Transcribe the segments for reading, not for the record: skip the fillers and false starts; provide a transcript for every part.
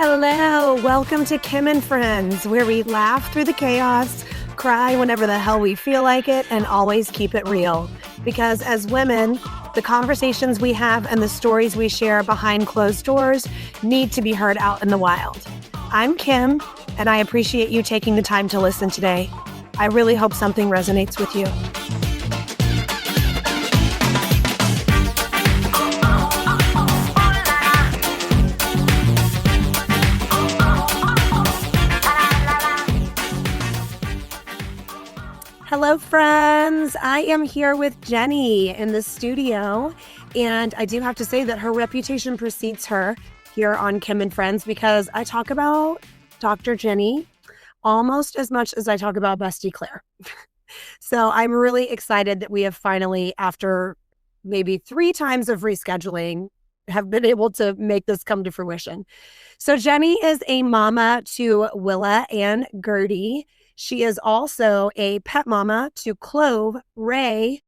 Hello, welcome to Kim and Friends, where we laugh through the chaos, cry whenever the hell we feel like it, and always keep it real. Because as women, the conversations we have and the stories we share behind closed doors need to be heard out in the wild. I'm Kim, and I appreciate you taking the time to listen today. I really hope something resonates with you. Hello, friends. I am here with Jenny in the studio, and I do have to say that her reputation precedes her here on Kim and Friends because I talk about Dr. Jenny almost as much as I talk about Bestie Claire. So I'm really excited that we have finally, after maybe 3 times of rescheduling, have been able to make this come to fruition. So Jenny is a mama to Willa and Gertie. She is also a pet mama to Clove, Ray,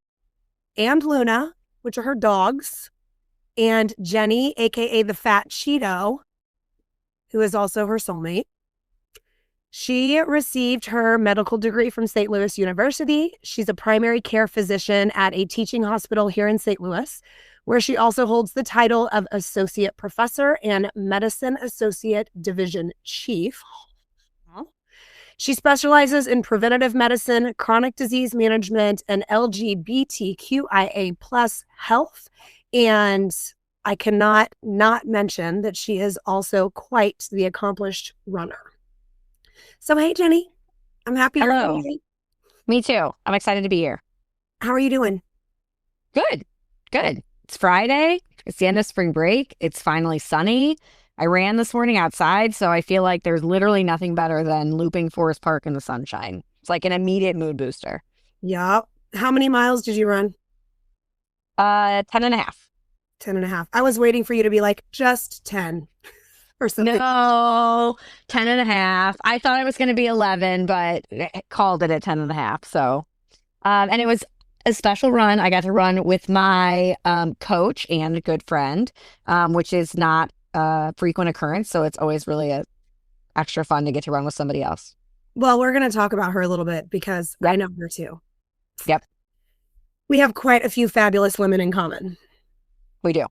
and Luna, which are her dogs, and Jenny, aka the Fat Cheeto, who is also her soulmate. She received her medical degree from St. Louis University. She's a primary care physician at a teaching hospital here in St. Louis, where she also holds the title of Associate Professor and Medicine Associate Division Chief. She specializes in preventative medicine, chronic disease management, and LGBTQIA+ health. And I cannot not mention that she is also quite the accomplished runner. So, hey, Jenny, I'm happy you're Hello. here. Me too. I'm excited to be here. How are you doing? Good. It's Friday. It's the end of spring break. It's finally sunny. I ran this morning outside, so I feel like there's literally nothing better than looping Forest Park in the sunshine. It's like an immediate mood booster. Yep. How many miles did you run? 10 and a half. 10 and a half. I was waiting for you to be like, just 10 or something. No, 10 and a half. I thought it was going to be 11, but it called it at 10 and a half. So, and it was a special run. I got to run with my coach and a good friend, which is not a frequent occurrence. So it's always really extra fun to get to run with somebody else. Well, we're going to talk about her a little bit because I know her too. Yep. We have quite a few fabulous women in common. We do.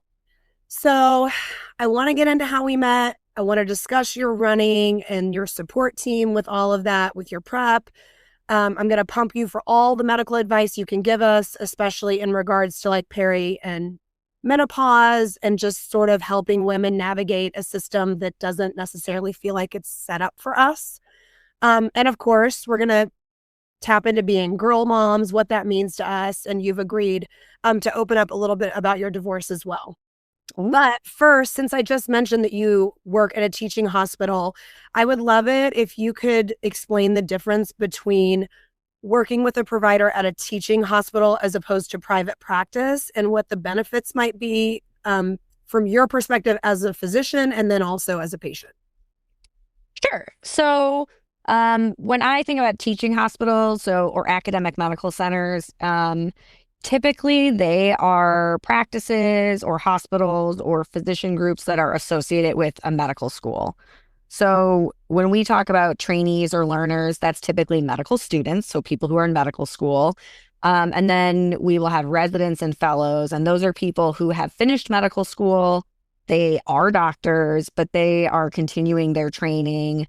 So I want to get into how we met. I want to discuss your running and your support team with all of that, with your prep. I'm going to pump you for all the medical advice you can give us, especially in regards to like peri and menopause and just sort of helping women navigate a system that doesn't necessarily feel like it's set up for us. And of course, we're going to tap into being girl moms, what that means to us. And you've agreed to open up a little bit about your divorce as well. But first, since I just mentioned that you work at a teaching hospital, I would love it if you could explain the difference between working with a provider at a teaching hospital as opposed to private practice and what the benefits might be from your perspective as a physician and then also as a patient. Sure. So when I think about teaching hospitals or academic medical centers, typically they are practices or hospitals or physician groups that are associated with a medical school. So when we talk about trainees or learners, that's typically medical students, so people who are in medical school. And then we will have residents and fellows, and those are people who have finished medical school. They are doctors, but they are continuing their training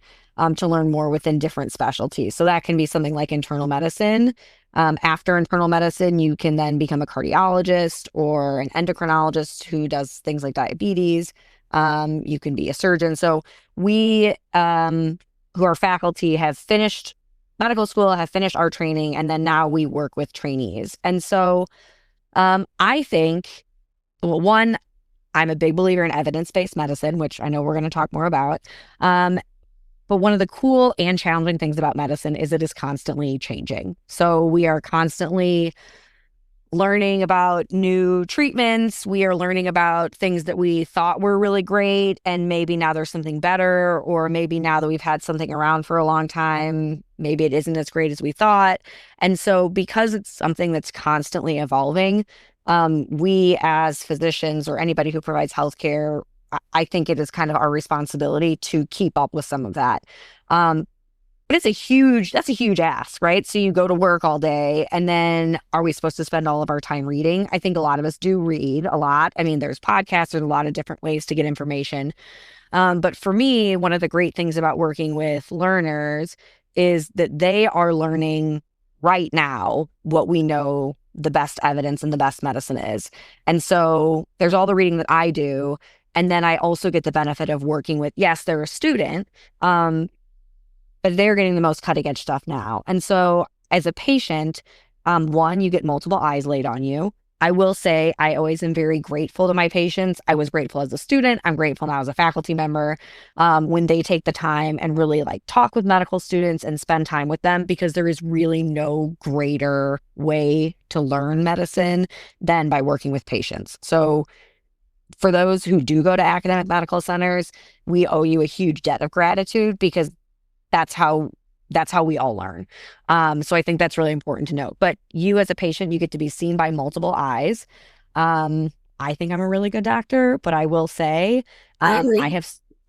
to learn more within different specialties. So that can be something like internal medicine. After internal medicine, you can then become a cardiologist or an endocrinologist who does things like diabetes. You can be a surgeon. So we, who are faculty, have finished medical school, have finished our training, and then now we work with trainees. And so I think, well, one, I'm a big believer in evidence-based medicine, which I know we're going to talk more about. But one of the cool and challenging things about medicine is it is constantly changing. So we are constantly learning about new treatments. We are learning about things that we thought were really great, and maybe now there's something better, or maybe now that we've had something around for a long time, maybe it isn't as great as we thought. And so because it's something that's constantly evolving, we as physicians or anybody who provides healthcare I think it is kind of our responsibility to keep up with some of that. But that's a huge ask, right? So you go to work all day, and then are we supposed to spend all of our time reading? I think a lot of us do read a lot. I mean, there's podcasts, there's a lot of different ways to get information. But for me, one of the great things about working with learners is that they are learning right now what we know the best evidence and the best medicine is. And so there's all the reading that I do. And then I also get the benefit of working with, yes, they're a student, but they're getting the most cutting edge stuff now. And so as a patient, one, you get multiple eyes laid on you. I will say I always am very grateful to my patients. I was grateful as a student. I'm grateful now as a faculty member, when they take the time and really like talk with medical students and spend time with them, because there is really no greater way to learn medicine than by working with patients. So for those who do go to academic medical centers, we owe you a huge debt of gratitude, because that's how we all learn. So I think that's really important to note. But you as a patient, you get to be seen by multiple eyes. I think I'm a really good doctor, but I will say, I agree.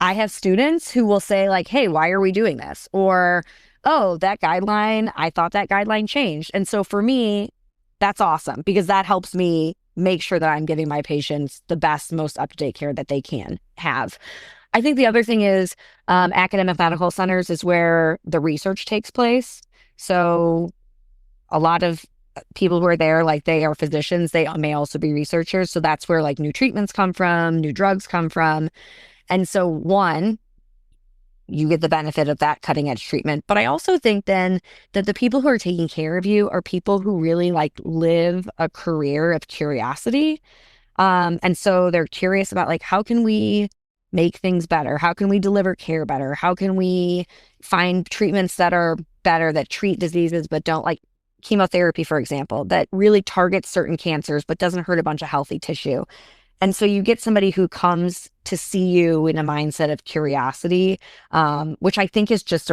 I have students who will say like, "Hey, why are we doing this?" Or, "Oh, that guideline, I thought that guideline changed." And so for me, that's awesome, because that helps me make sure that I'm giving my patients the best, most up-to-date care that they can have. I think the other thing is, academic medical centers is where the research takes place. So a lot of people who are there, like they are physicians, they may also be researchers. So that's where like new treatments come from, new drugs come from. And so one, you get the benefit of that cutting edge treatment. But I also think then that the people who are taking care of you are people who really like live a career of curiosity. And so they're curious about like, how can we make things better? How can we deliver care better? How can we find treatments that are better, that treat diseases, but don't, like chemotherapy, for example, that really targets certain cancers, but doesn't hurt a bunch of healthy tissue. And so you get somebody who comes to see you in a mindset of curiosity, which I think is just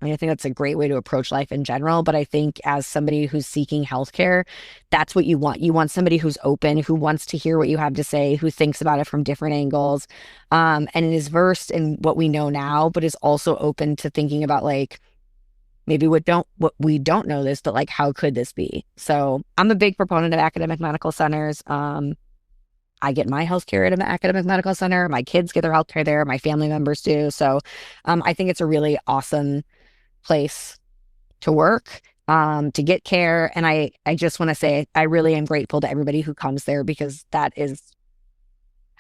I think that's a great way to approach life in general. But I think as somebody who's seeking healthcare, that's what you want. You want somebody who's open, who wants to hear what you have to say, who thinks about it from different angles, and is versed in what we know now, but is also open to thinking about like, maybe what we don't know this, but like, how could this be? So I'm a big proponent of academic medical centers. I get my healthcare at an academic medical center. My kids get their healthcare there. My family members do. So I think it's a really awesome place to work, to get care. And I just want to say, I really am grateful to everybody who comes there, because that is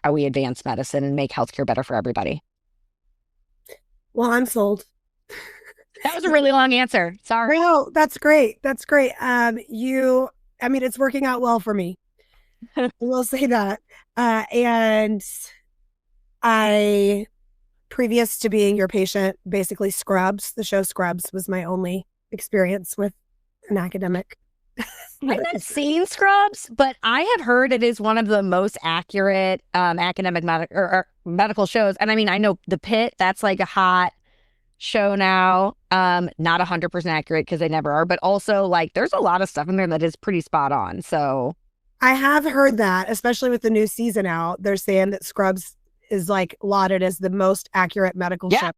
how we advance medicine and make healthcare better for everybody. Well, I'm sold. That was a really long answer. Sorry. No, that's great. That's great. It's working out well for me. We'll say that. And I, previous to being your patient, basically Scrubs, the show Scrubs was my only experience with an academic. I've not seen Scrubs, but I have heard it is one of the most accurate academic or medical shows. And I mean, I know The Pit, that's like a hot show now. Not 100% accurate, because they never are, but also like there's a lot of stuff in there that is pretty spot on. So I have heard that, especially with the new season out, they're saying that Scrubs is like lauded as the most accurate medical show.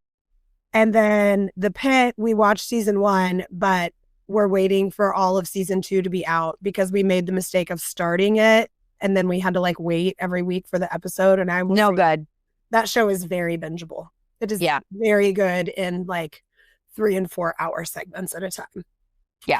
And then The Pit, we watched season 1, but we're waiting for all of season 2 to be out, because we made the mistake of starting it and then we had to like wait every week for the episode. And I'm no good. That show is very bingeable. It is very good in like 3 and 4 hour segments at a time. Yeah.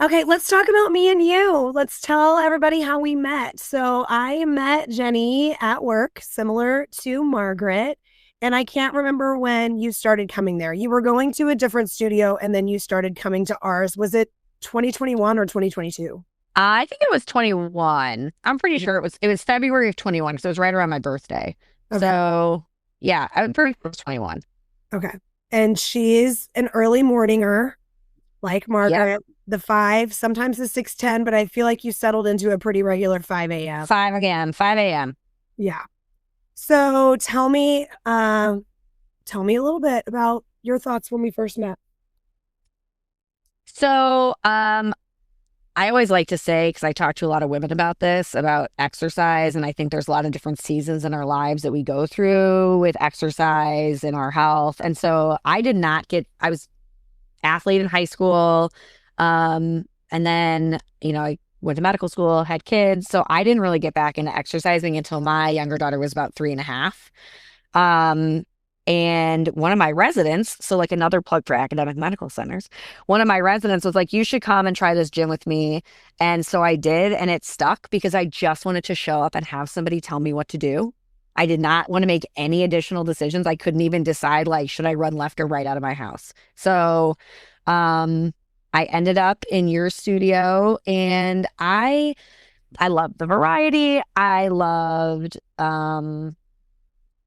Okay, let's talk about me and you. Let's tell everybody how we met. So I met Jenny at work, similar to Margaret. And I can't remember when you started coming there. You were going to a different studio and then you started coming to ours. Was it 2021 or 2022? I think it was 21. I'm pretty sure it was February of 21, so it was right around my birthday. Okay. So yeah, I'm pretty sure it was 21. Okay. And she's an early morninger, like Margaret. Yep. The 5, sometimes the 6:10, but I feel like you settled into a pretty regular 5 a.m. 5 a.m. Yeah. So tell me a little bit about your thoughts when we first met. So I always like to say, because I talk to a lot of women about this, about exercise, and I think there's a lot of different seasons in our lives that we go through with exercise and our health. And so I was athlete in high school. And then, I went to medical school, had kids. So I didn't really get back into exercising until my younger daughter was about 3.5. Um, and one of my residents, so like another plug for academic medical centers, one of my residents was like, you should come and try this gym with me. And so I did, and it stuck because I just wanted to show up and have somebody tell me what to do. I did not want to make any additional decisions. I couldn't even decide, like, should I run left or right out of my house? So, I ended up in your studio, and I loved the variety. I loved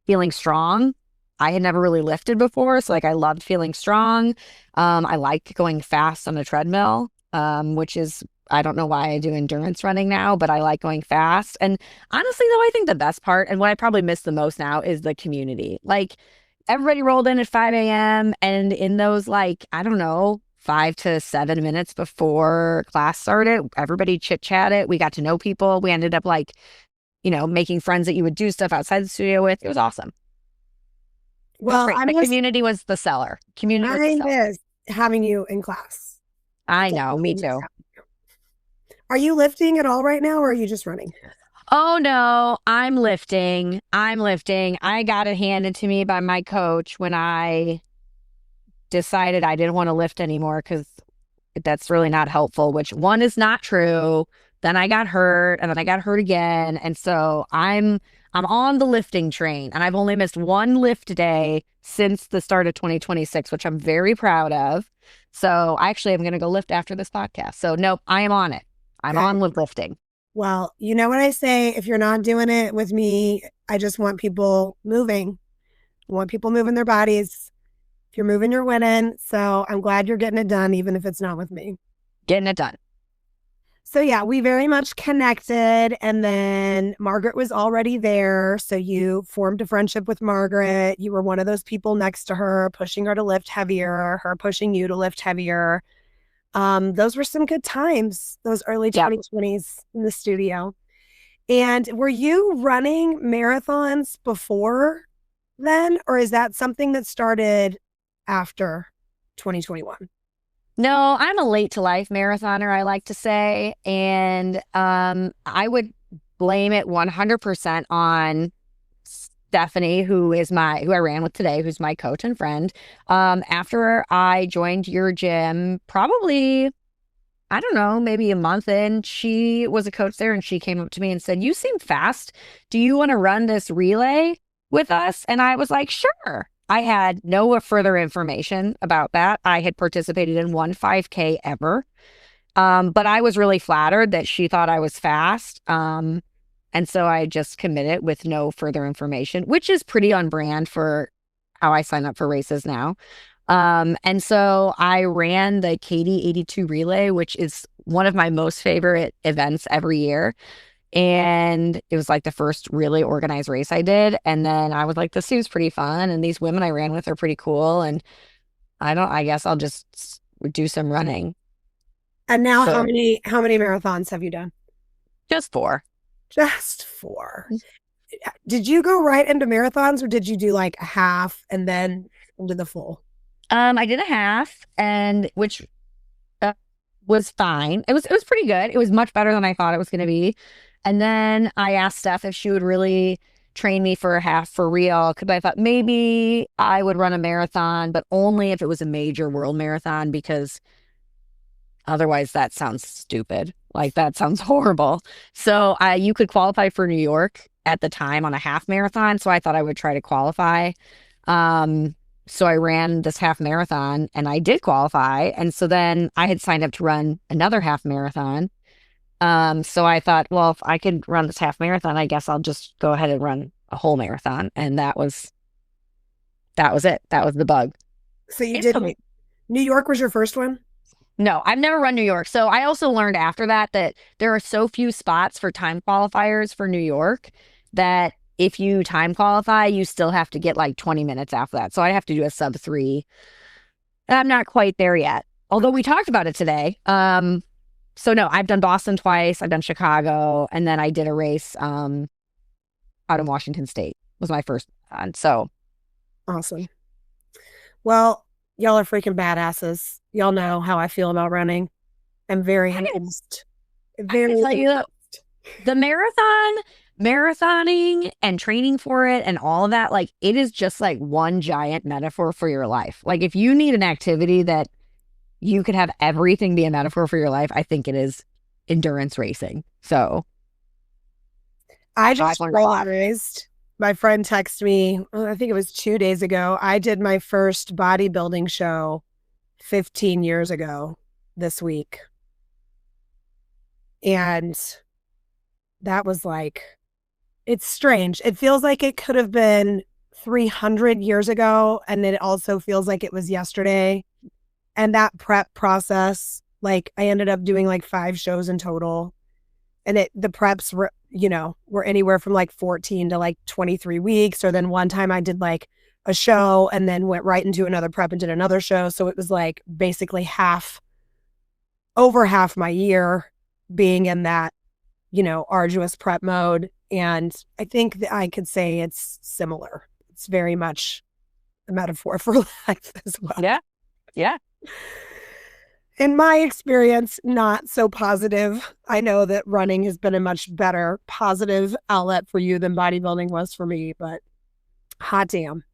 feeling strong. I had never really lifted before, so like I loved feeling strong. I like going fast on a treadmill, which is I don't know why I do endurance running now, but I like going fast. And honestly, though, I think the best part and what I probably miss the most now is the community. Like everybody rolled in at 5 a.m. and in those like, I don't know, 5 to 7 minutes before class started, everybody chit-chatted. We got to know people. We ended up like, making friends that you would do stuff outside the studio with. It was awesome. Well, Great. I The miss community was the seller. Community was the I seller. miss having you in class. I know, Definitely me miss too. having you. Are you lifting at all right now, or are you just running? Oh no, I'm lifting. I'm lifting. I got it handed to me by my coach when I decided I didn't want to lift anymore because that's really not helpful, which one is not true. Then I got hurt and then I got hurt again. And so I'm on the lifting train, and I've only missed one lift day since the start of 2026, which I'm very proud of. So actually I'm gonna go lift after this podcast. So nope, I am on it. I'm Okay. on with lifting. Well, you know what I say, if you're not doing it with me, I just want people moving. I want people moving their bodies. If you're moving, you're winning. So I'm glad you're getting it done, even if it's not with me. Getting it done. So yeah, we very much connected. And then Margaret was already there. So you formed a friendship with Margaret. You were one of those people next to her, pushing her to lift heavier, her pushing you to lift heavier. Those were some good times, those early Yep. 2020s in the studio. And were you running marathons before then, or is that something that started after 2021? No, I'm a late to life marathoner, I like to say. And I would blame it 100% on Stephanie, who I ran with today, who's my coach and friend. After I joined your gym, probably, I don't know, maybe a month in, she was a coach there and she came up to me and said, "You seem fast. Do you want to run this relay with us?" And I was like, "Sure." I had no further information about that. I had participated in one 5K ever. But I was really flattered that she thought I was fast. And so I just committed with no further information, which is pretty on brand for how I sign up for races now. And so I ran the Katie 82 relay, which is one of my most favorite events every year. And it was like the first really organized race I did. And then I was like, this seems pretty fun. And these women I ran with are pretty cool. And I guess I'll just do some running. And now So how many marathons have you done? just 4. Just 4. Did you go right into marathons, or did you do like a half and then into the full? I did a half, and which was fine. It was pretty good. It was much better than I thought it was going to be. And then I asked Steph if she would really train me for a half for real, because I thought maybe I would run a marathon, but only if it was a major world marathon, because otherwise that sounds stupid. Like that sounds horrible. So you could qualify for New York at the time on a half marathon. So I thought I would try to qualify. So I ran this half marathon and I did qualify. And so then I had signed up to run another half marathon. So I thought, well, if I could run this half marathon, I guess I'll just go ahead and run a whole marathon. And that was it. That was the bug. So you did New York was your first one? No, I've never run New York. So I also learned after that there are so few spots for time qualifiers for New York that if you time qualify, you still have to get like 20 minutes after that. So I have to do a sub 3. I'm not quite there yet. Although we talked about it today. So no, I've done Boston twice. I've done Chicago, and then I did a race out in Washington State was my first one. So Awesome. Well, y'all are freaking badasses. Y'all know how I feel about running. I'm very impressed. I can tell you that the marathoning and training for it and all of that, like it is just like one giant metaphor for your life. Like if you need an activity that you could have everything be a metaphor for your life, I think it is endurance racing. So I just realized my friend texted me, I think it was 2 days ago. I did my first bodybuilding show 15 years ago this week. And that was like, it's strange. It feels like it could have been 300 years ago. And it also feels like it was yesterday. And that prep process, like I ended up doing like 5 shows in total. And the preps were, were anywhere from like 14 to like 23 weeks. Or then one time I did like a show and then went right into another prep and did another show. So it was like basically over half my year being in that, arduous prep mode. And I think that I could say it's similar. It's very much a metaphor for life as well. Yeah. Yeah. In my experience, not so positive. I know that running has been a much better positive outlet for you than bodybuilding was for me, but hot damn.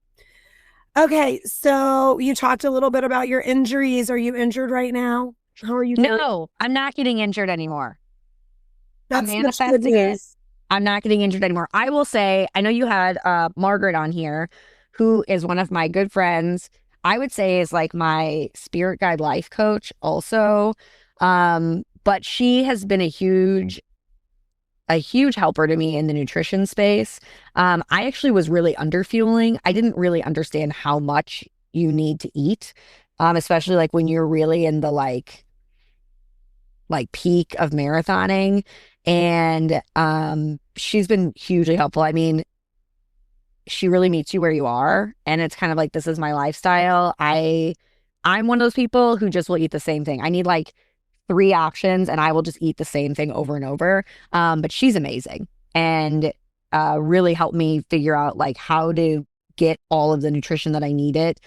Okay, so you talked a little bit about your injuries. Are you injured right now? How are you doing? No, I'm not getting injured anymore. That's manifesting it. I'm not getting injured anymore. I will say, I know you had Margaret on here, who is one of my good friends. I would say is like my spirit guide life coach also. But she has been a huge helper to me in the nutrition space. I actually was really underfueling. I didn't really understand how much you need to eat, especially like when you're really in the like peak of marathoning. And she's been hugely helpful. I mean, she really meets you where you are. And it's kind of like, this is my lifestyle. I'm one of those people who just will eat the same thing. I need like 3 options and I will just eat the same thing over and over. But she's amazing and really helped me figure out like how to get all of the nutrition that I needed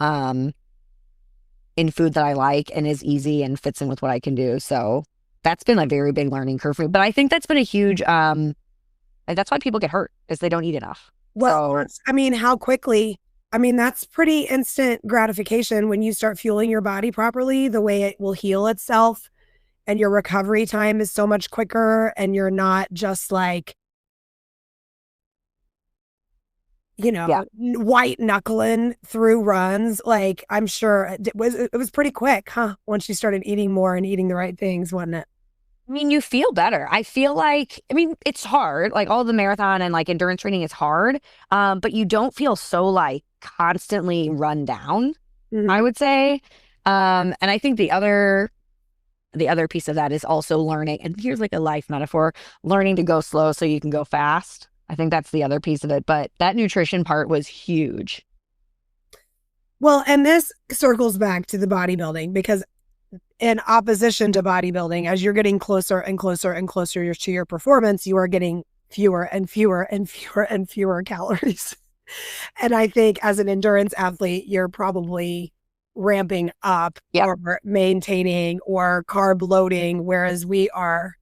in food that I like and is easy and fits in with what I can do. So that's been a very big learning curve for me. But I think that's been a huge, that's why people get hurt is they don't eat enough. Well, so, how quickly, that's pretty instant gratification when you start fueling your body properly, the way it will heal itself and your recovery time is so much quicker and you're not just like, white knuckling through runs. Like I'm sure it was pretty quick, huh? Once you started eating more and eating the right things, wasn't it? I mean, you feel better. I feel like, it's hard. Like all the marathon and like endurance training is hard. But you don't feel so like constantly run down, I would say. And I think the other piece of that is also learning. And here's like a life metaphor, learning to go slow so you can go fast. I think that's the other piece of it. But that nutrition part was huge. Well, and this circles back to the bodybuilding because in opposition to bodybuilding, as you're getting closer and closer and closer to your performance, you are getting fewer and fewer and fewer and fewer calories. And I think as an endurance athlete, you're probably ramping up or maintaining or carb loading, whereas we are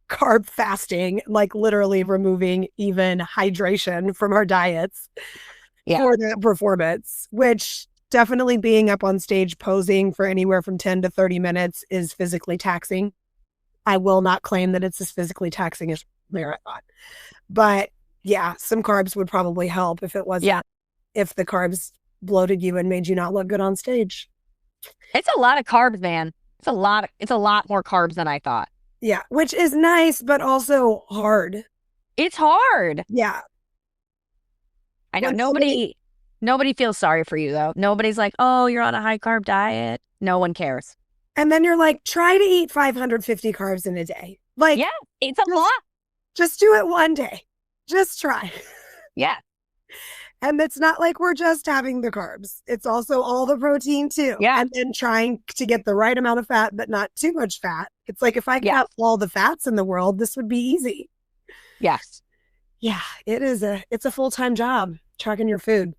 carb fasting, like literally removing even hydration from our diets for that performance, which definitely being up on stage posing for anywhere from 10 to 30 minutes is physically taxing. I will not claim that it's as physically taxing as marathon. But yeah, some carbs would probably help if it wasn't, if the carbs bloated you and made you not look good on stage. It's a lot of carbs, man. It's a lot more carbs than I thought. Yeah, which is nice, but also hard. It's hard. Yeah. I know nobody feels sorry for you though. Nobody's like, oh, you're on a high carb diet. No one cares. And then you're like, try to eat 550 carbs in a day. Like, yeah, it's a lot. Just do it one day. Just try. Yeah. And it's not like we're just having the carbs. It's also all the protein too. Yeah. And then trying to get the right amount of fat, but not too much fat. It's like if I could Yeah. have all the fats in the world, this would be easy. Yes. Yeah, it's a full-time job tracking your food.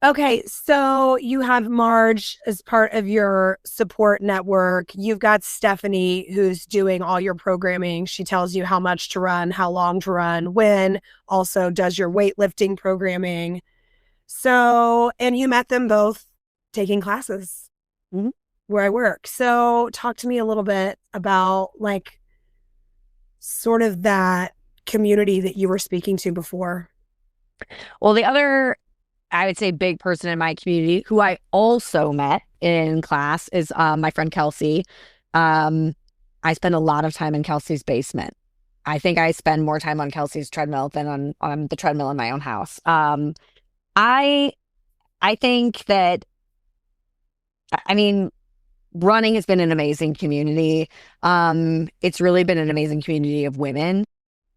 Okay, so you have Marge as part of your support network. You've got Stephanie who's doing all your programming. She tells you how much to run, how long to run, when, also does your weightlifting programming. So, and you met them both taking classes Mhm. where I work. So, talk to me a little bit about like sort of that community that you were speaking to before. Well, the other, I would say, big person in my community who I also met in class is my friend Kelsey. Um, I spend a lot of time in Kelsey's basement. I think I spend more time on Kelsey's treadmill than on the treadmill in my own house. I I think that, I mean, running has been an amazing community. It's really been an amazing community of women.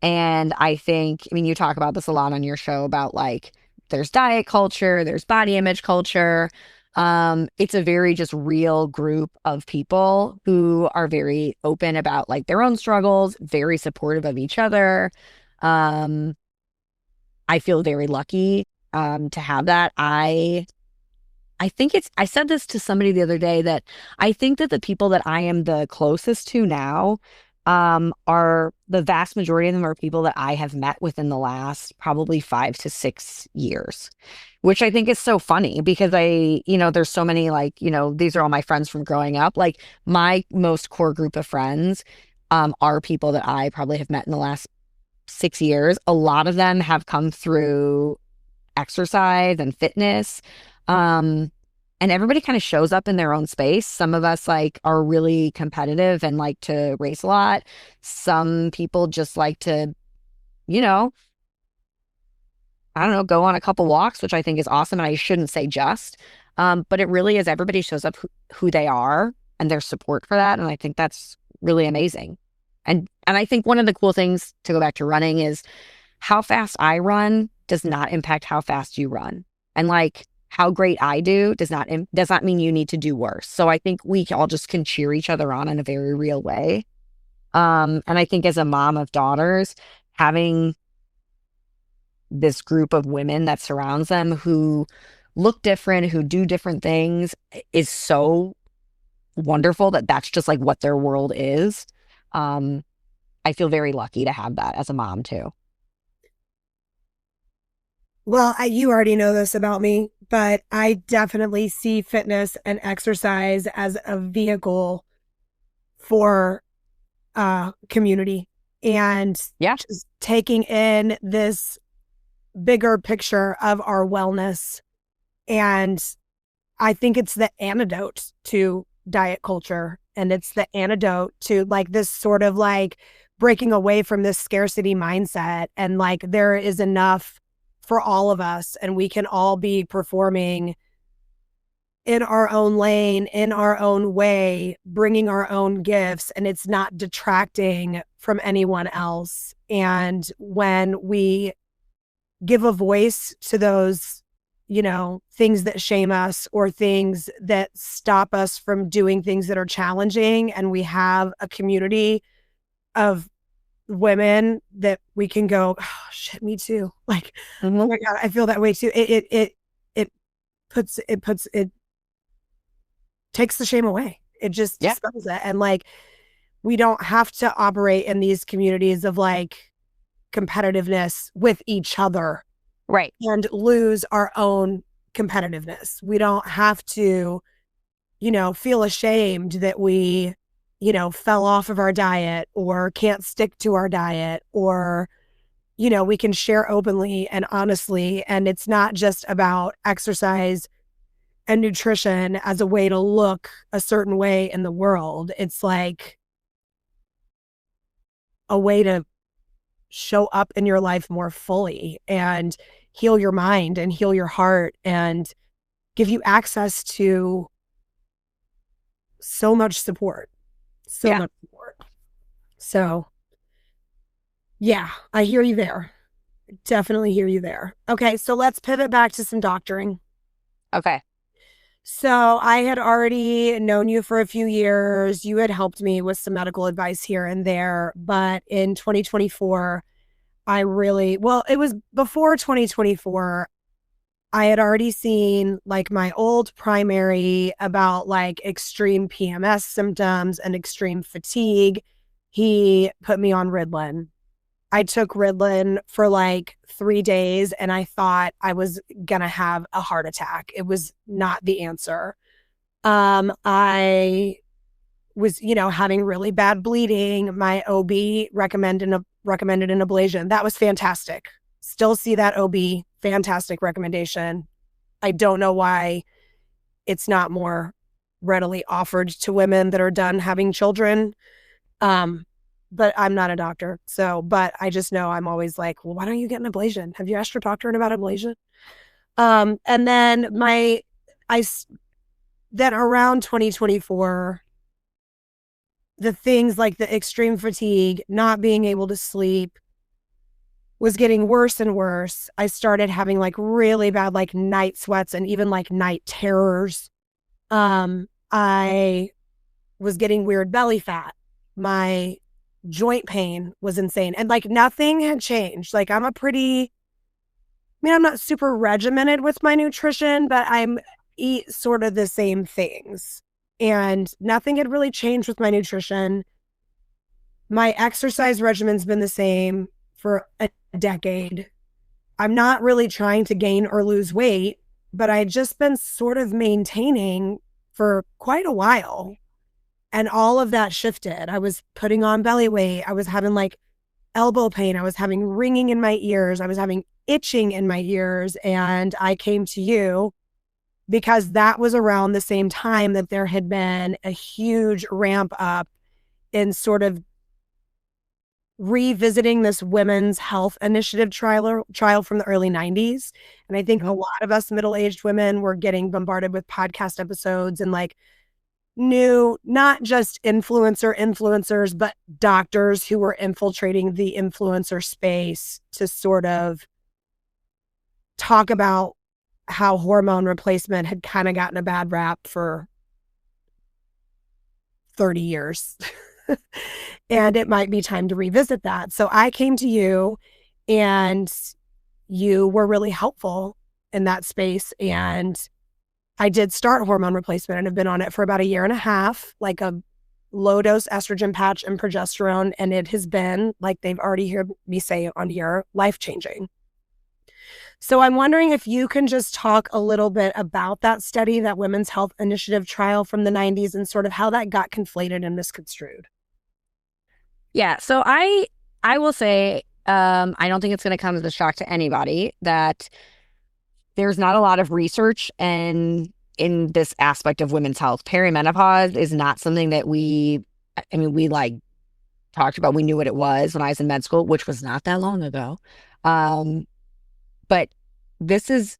And I think, I mean, you talk about this a lot on your show about like there's diet culture, there's body image culture. It's a very just real group of people who are very open about like their own struggles, very supportive of each other. Um, I feel very lucky to have that. I think I said this to somebody the other day that I think that the people that I am the closest to now, are the vast majority of them are people that I have met within the last probably 5 to 6 years, which I think is so funny because there's so many like, these are all my friends from growing up. Like my most core group of friends, are people that I probably have met in the last 6 years. A lot of them have come through exercise and fitness. Um, and everybody kind of shows up in their own space. Some of us like are really competitive and like to race a lot. Some people just like to, you know, I don't know, go on a couple walks, which I think is awesome. And I shouldn't say just, but it really is everybody shows up who they are and their support for that. And I think that's really amazing. And I think one of the cool things to go back to running is how fast I run does not impact how fast you run. And like how great I do does not mean you need to do worse. So I think we all just can cheer each other on in a very real way. And I think as a mom of daughters, having this group of women that surrounds them who look different, who do different things is so wonderful that that's just like what their world is. Um, I feel very lucky to have that as a mom too. Well, you already know this about me, but I definitely see fitness and exercise as a vehicle for community and Yeah. just taking in this bigger picture of our wellness. And I think it's the antidote to diet culture. And it's the antidote to like this sort of like breaking away from this scarcity mindset. And like there is enough for all of us, and we can all be performing in our own lane, in our own way, bringing our own gifts, and it's not detracting from anyone else. And when we give a voice to those, things that shame us or things that stop us from doing things that are challenging, and we have a community of women that we can go, oh, shit, me too. Like, oh Mhm. my God, I feel that way too. It takes the shame away. It just Yeah. dispels it. And like, we don't have to operate in these communities of like competitiveness with each other Right. and lose our own competitiveness. We don't have to, feel ashamed that we, fell off of our diet or can't stick to our diet, or, we can share openly and honestly. And it's not just about exercise and nutrition as a way to look a certain way in the world. It's like a way to show up in your life more fully and heal your mind and heal your heart and give you access to so much support, so Yeah. much support. So, yeah, I hear you there. definitely hear you there. Okay, so let's pivot back to some doctoring. Okay. So I had already known you for a few years. You had helped me with some medical advice here and there. But in 2024, it was before 2024. I had already seen like my old primary about like extreme PMS symptoms and extreme fatigue. He put me on Ritalin. I took Ritalin for like 3 days and I thought I was going to have a heart attack. It was not the answer. I was, having really bad bleeding. My OB recommended an ablation. That was fantastic. Still see that OB, fantastic recommendation. I don't know why it's not more readily offered to women that are done having children. But I'm not a doctor. But I just know I'm always like, well, why don't you get an ablation? Have you asked your doctor about ablation? And then then around 2024, the things like the extreme fatigue, not being able to sleep was getting worse and worse. I started having like really bad, like night sweats and even like night terrors. I was getting weird belly fat. My joint pain was insane. And like nothing had changed. Like I'm not super regimented with my nutrition, but I'm eat sort of the same things. And nothing had really changed with my nutrition. My exercise regimen's been the same for a decade. I'm not really trying to gain or lose weight, but I'd just been sort of maintaining for quite a while. And all of that shifted. I was putting on belly weight. I was having like elbow pain. I was having ringing in my ears. I was having itching in my ears. And I came to you because that was around the same time that there had been a huge ramp up in sort of revisiting this women's health initiative trial from the early 90s. And I think a lot of us middle-aged women were getting bombarded with podcast episodes and like new, not just influencers, but doctors who were infiltrating the influencer space to sort of talk about how hormone replacement had kind of gotten a bad rap for 30 years. And it might be time to revisit that. So I came to you and you were really helpful in that space. And I did start hormone replacement and have been on it for about a year and a half, like a low dose estrogen patch and progesterone. And it has been, like they've already heard me say on here, life-changing. So I'm wondering if you can just talk a little bit about that study, that Women's Health Initiative trial from the 90s and sort of how that got conflated and misconstrued. Yeah. So I will say, I don't think it's going to come as a shock to anybody that there's not a lot of research in this aspect of women's health. Perimenopause is not something that we like talked about. We knew what it was when I was in med school, which was not that long ago. But this is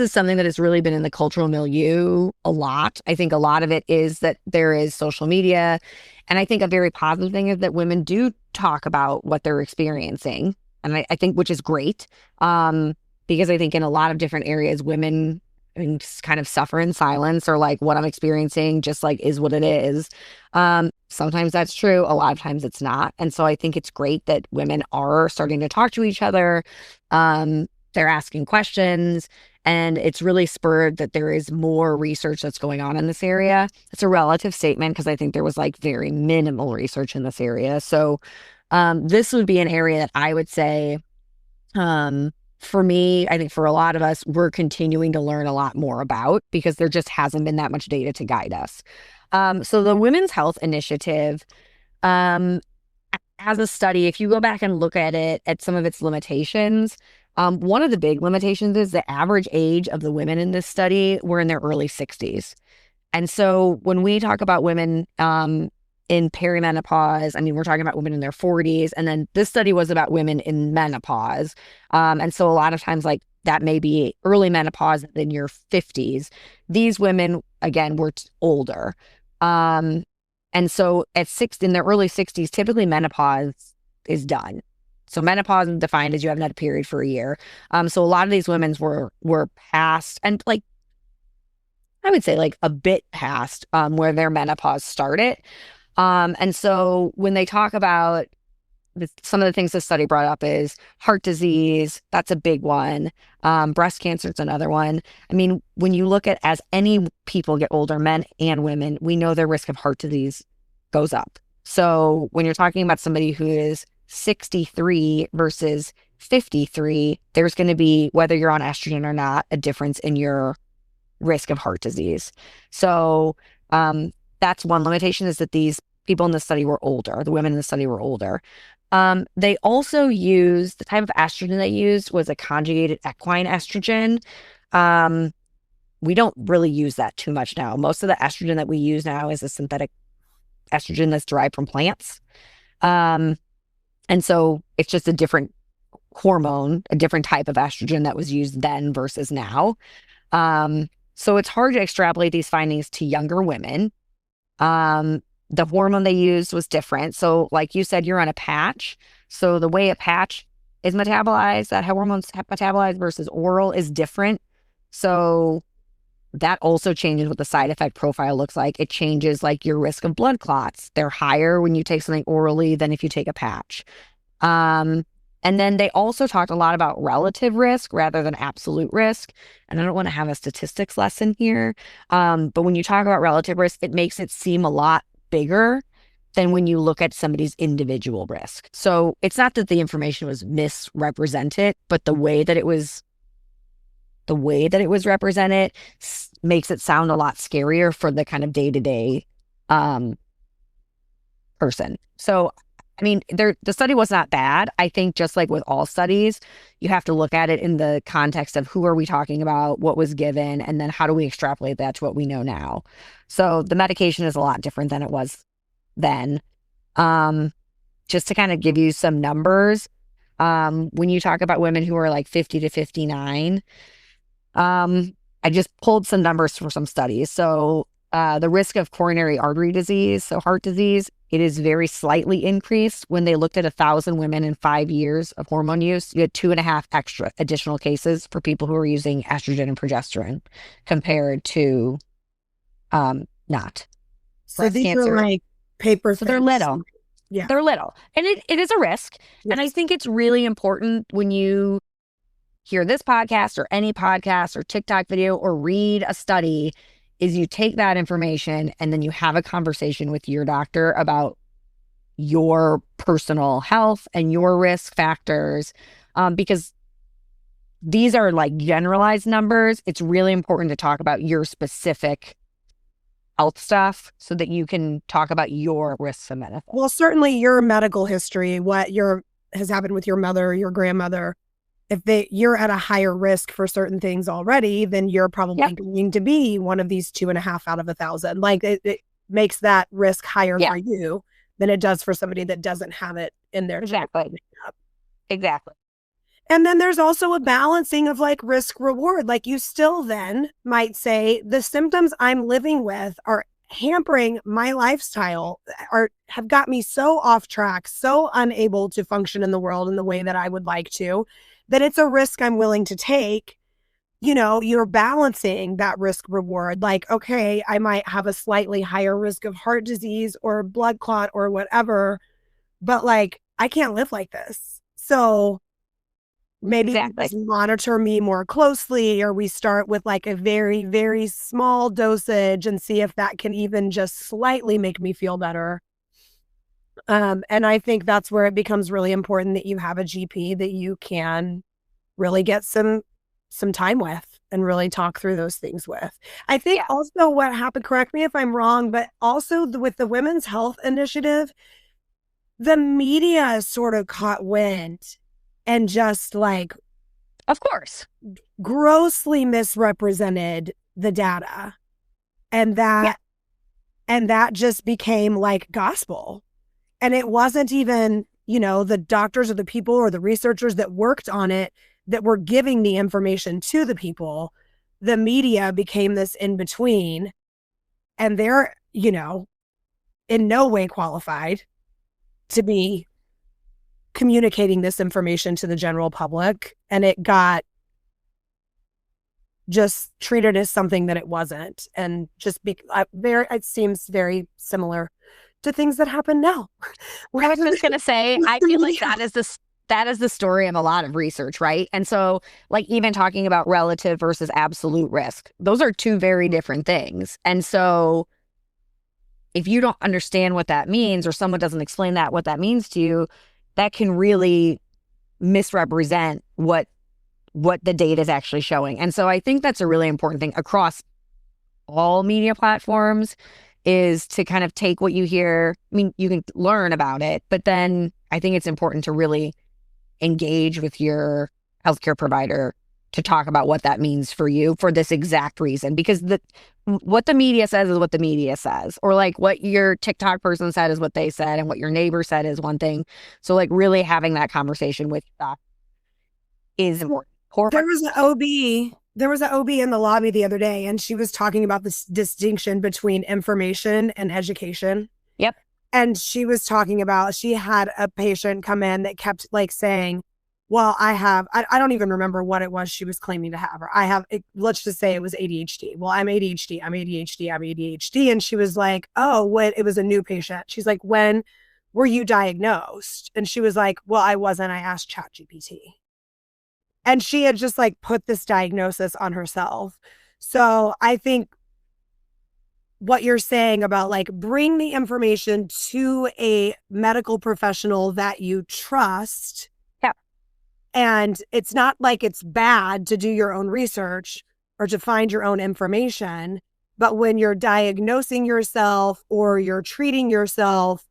something that has really been in the cultural milieu a lot. I think a lot of it is that there is social media. And I think a very positive thing is that women do talk about what they're experiencing. And I think, which is great. Because I think in a lot of different areas, women just kind of suffer in silence, or like what I'm experiencing just like is what it is. Sometimes that's true. A lot of times it's not. And so I think it's great that women are starting to talk to each other. They're asking questions, and it's really spurred that there is more research that's going on in this area. It's a relative statement because I think there was like very minimal research in this area. So this would be an area that I would say, for me, I think for a lot of us, we're continuing to learn a lot more about, because there just hasn't been that much data to guide us. So the Women's Health Initiative, as a study, if you go back and look at it, at some of its limitations, one of the big limitations is the average age of the women in this study were in their early 60s. And so when we talk about women in perimenopause, I mean, we're talking about women in their 40s. And then this study was about women in menopause. And so a lot of times, like, that may be early menopause in your 50s. These women, again, were older. And so in their early 60s, typically menopause is done. So menopause is defined as you haven't had a period for a year. So a lot of these women were past, and like I would say like a bit past where their menopause started. And so when they talk about some of the things the study brought up is heart disease. That's a big one. Breast cancer is another one. I mean, when you look at as any people get older, men and women, we know their risk of heart disease goes up. So when you're talking about somebody who is 63 versus 53, there's going to be, whether you're on estrogen or not, a difference in your risk of heart disease. So that's one limitation, is that these people in the study were older. The women in the study were older. They also used, the type of estrogen they used was a conjugated equine estrogen. We don't really use that too much now. Most of the estrogen that we use now is a synthetic estrogen that's derived from plants. And so it's just a different hormone, a different type of estrogen that was used then versus now. So it's hard to extrapolate these findings to younger women. The hormone they used was different. So like you said, you're on a patch. So the way a patch is metabolized, that hormones metabolized versus oral is different. So that also changes what the side effect profile looks like. It changes like your risk of blood clots. They're higher when you take something orally than if you take a patch. And then they also talked a lot about relative risk rather than absolute risk. And I don't want to have a statistics lesson here. But when you talk about relative risk, it makes it seem a lot bigger than when you look at somebody's individual risk. So it's not that the information was misrepresented, but the way that it was represented makes it sound a lot scarier for the kind of day-to-day person. So I mean, the study was not bad. I think just like with all studies, you have to look at it in the context of who are we talking about, what was given, and then how do we extrapolate that to what we know now. So the medication is a lot different than it was then. Just to kind of give you some numbers, when you talk about women who are like 50 to 59, I just pulled some numbers for some studies. So the risk of coronary artery disease, so heart disease, it is very slightly increased. When they looked at 1,000 women in 5 years of hormone use, you had 2.5 extra additional cases for people who were using estrogen and progesterone compared to not. So these are like paper. So they're little. Yeah. They're little. And it is a risk. Yes. And I think it's really important when you hear this podcast or any podcast or TikTok video or read a study, is you take that information and then you have a conversation with your doctor about your personal health and your risk factors, because these are like generalized numbers. It's really important to talk about your specific health stuff so that you can talk about your risks and benefits. Well, certainly your medical history, what has happened with your mother, your grandmother, if you're at a higher risk for certain things already, then you're probably going to be one of these 2.5 out of 1,000. Like it makes that risk higher for you than it does for somebody that doesn't have it in their Exactly. And then there's also a balancing of like risk reward. Like you still then might say the symptoms I'm living with are hampering my lifestyle, have got me so off track, so unable to function in the world in the way that I would like to, that it's a risk I'm willing to take. You know, you're balancing that risk reward. Like, okay, I might have a slightly higher risk of heart disease or blood clot or whatever, but like, I can't live like this. So maybe just monitor me more closely, or we start with like a very, very small dosage and see if that can even just slightly make me feel better. And I think that's where it becomes really important that you have a GP that you can really get some time with and really talk through those things with. I think also what happened, correct me if I'm wrong, but also with the Women's Health Initiative, the media sort of caught wind and just like, of course, grossly misrepresented the data. And that just became like gospel. And it wasn't even, you know, the doctors or the people or the researchers that worked on it that were giving the information to the people. The media became this in between, and they're, you know, in no way qualified to be communicating this information to the general public, and it got just treated as something that it wasn't, and just it seems very similar to things that happen now. I was just gonna say, I feel like that is the story of a lot of research, right? And so, like, even talking about relative versus absolute risk, those are two very different things. And so, if you don't understand what that means, or someone doesn't explain what that means to you, that can really misrepresent what the data is actually showing. And so I think that's a really important thing across all media platforms, is to kind of take what you hear. I mean, you can learn about it, but then I think it's important to really engage with your healthcare provider to talk about what that means for you for this exact reason. Because what the media says is what the media says, or like what your TikTok person said is what they said, and what your neighbor said is one thing. So like really having that conversation with doc is important. There was an OB in the lobby the other day, and she was talking about this distinction between information and education. Yep. And she was talking about, she had a patient come in that kept like saying, well, I don't even remember what it was she was claiming to have, or let's just say it was ADHD. Well, I'm ADHD. And she was like, oh, it was a new patient. She's like, when were you diagnosed? And she was like, well, I wasn't. I asked ChatGPT. And she had just like put this diagnosis on herself. So I think what you're saying about like bring the information to a medical professional that you trust. Yeah. And it's not like it's bad to do your own research or to find your own information. But when you're diagnosing yourself or you're treating yourself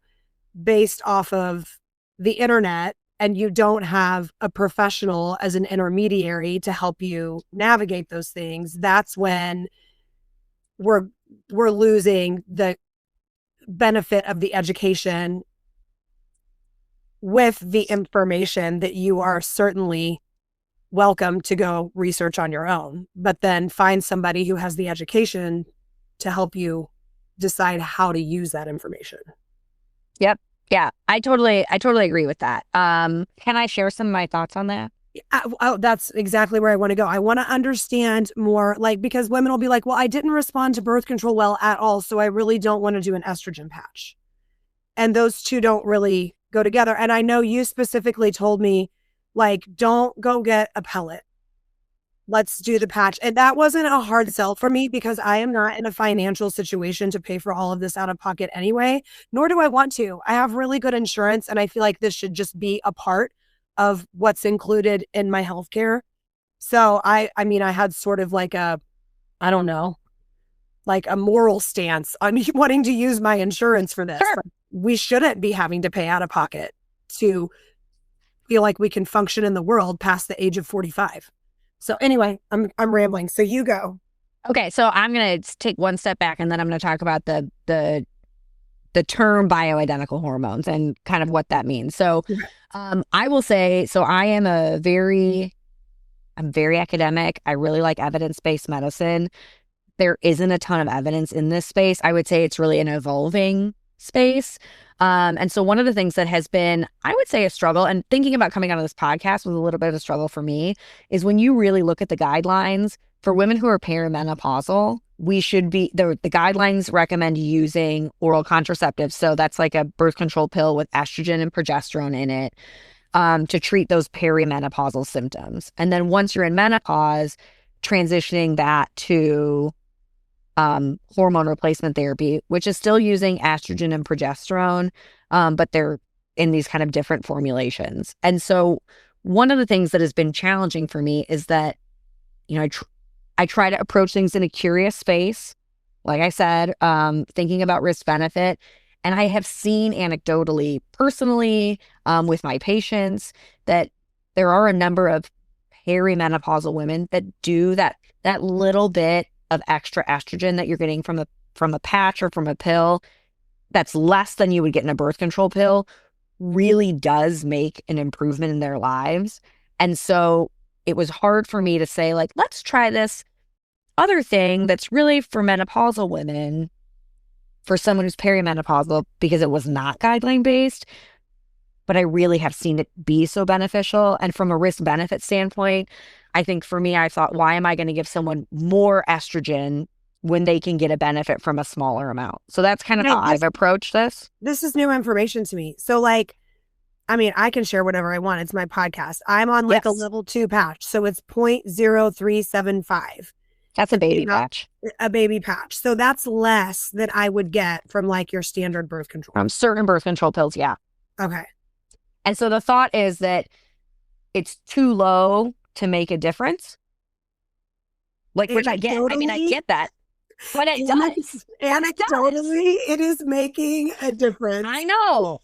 based off of the internet, and you don't have a professional as an intermediary to help you navigate those things, that's when we're losing the benefit of the education with the information that you are certainly welcome to go research on your own, but then find somebody who has the education to help you decide how to use that information. Yep. Yeah, I totally agree with that. Can I share some of my thoughts on that? That's exactly where I want to go. I want to understand more, like, because women will be like, well, I didn't respond to birth control well at all, so I really don't want to do an estrogen patch. And those two don't really go together. And I know you specifically told me, like, don't go get a pellet. Let's do the patch. And that wasn't a hard sell for me, because I am not in a financial situation to pay for all of this out of pocket anyway, nor do I want to. I have really good insurance, and I feel like this should just be a part of what's included in my healthcare. So I mean, I had sort of like I don't know, like a moral stance on wanting to use my insurance for this. Sure. Like, we shouldn't be having to pay out of pocket to feel like we can function in the world past the age of 45. So anyway, I'm rambling. So you go. Okay, so I'm going to take one step back, and then I'm going to talk about the term bioidentical hormones and kind of what that means. So I will say, so I'm very academic. I really like evidence-based medicine. There isn't a ton of evidence in this space. I would say it's really an evolving space. And so one of the things that has been, I would say, a struggle, and thinking about coming out of this podcast was a little bit of a struggle for me, is when you really look at the guidelines for women who are perimenopausal, the guidelines recommend using oral contraceptives. So that's like a birth control pill with estrogen and progesterone in it, to treat those perimenopausal symptoms. And then once you're in menopause, transitioning that to hormone replacement therapy, which is still using estrogen and progesterone, but they're in these kind of different formulations. And so one of the things that has been challenging for me is that, I try to approach things in a curious space, like I said, thinking about risk benefit. And I have seen anecdotally, personally, with my patients, that there are a number of perimenopausal women that do that little bit of extra estrogen that you're getting from a patch or from a pill, that's less than you would get in a birth control pill, really does make an improvement in their lives. And so it was hard for me to say, like, let's try this other thing that's really for menopausal women, for someone who's perimenopausal, because it was not guideline based. but I really have seen it be so beneficial. And from a risk benefit standpoint, I think for me, I thought, why am I going to give someone more estrogen when they can get a benefit from a smaller amount? So that's kind of how I've approached this. This is new information to me. So like, I mean, I can share whatever I want. It's my podcast. I'm on like a level 2 patch. So it's 0.0375. That's a baby patch. A baby patch. So that's less than I would get from like your standard birth control. From certain birth control pills, yeah. Okay. And so the thought is that it's too low to make a difference. Like, which I get. I mean, I get that. But it does. Anecdotally, it is making a difference. I know.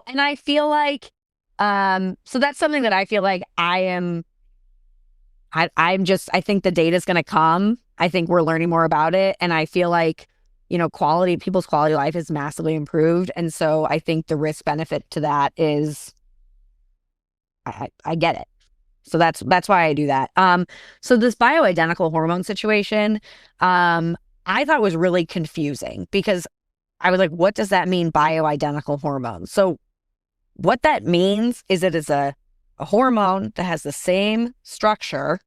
And I feel like, so that's something that I feel like I'm just, I think the data is going to come. I think we're learning more about it. And I feel like, you know, people's quality of life is massively improved. And so I think the risk benefit to that is, I get it. So that's why I do that. So this bioidentical hormone situation, I thought was really confusing because I was like, what does that mean, bioidentical hormone? So what that means is it is a hormone that has the same structure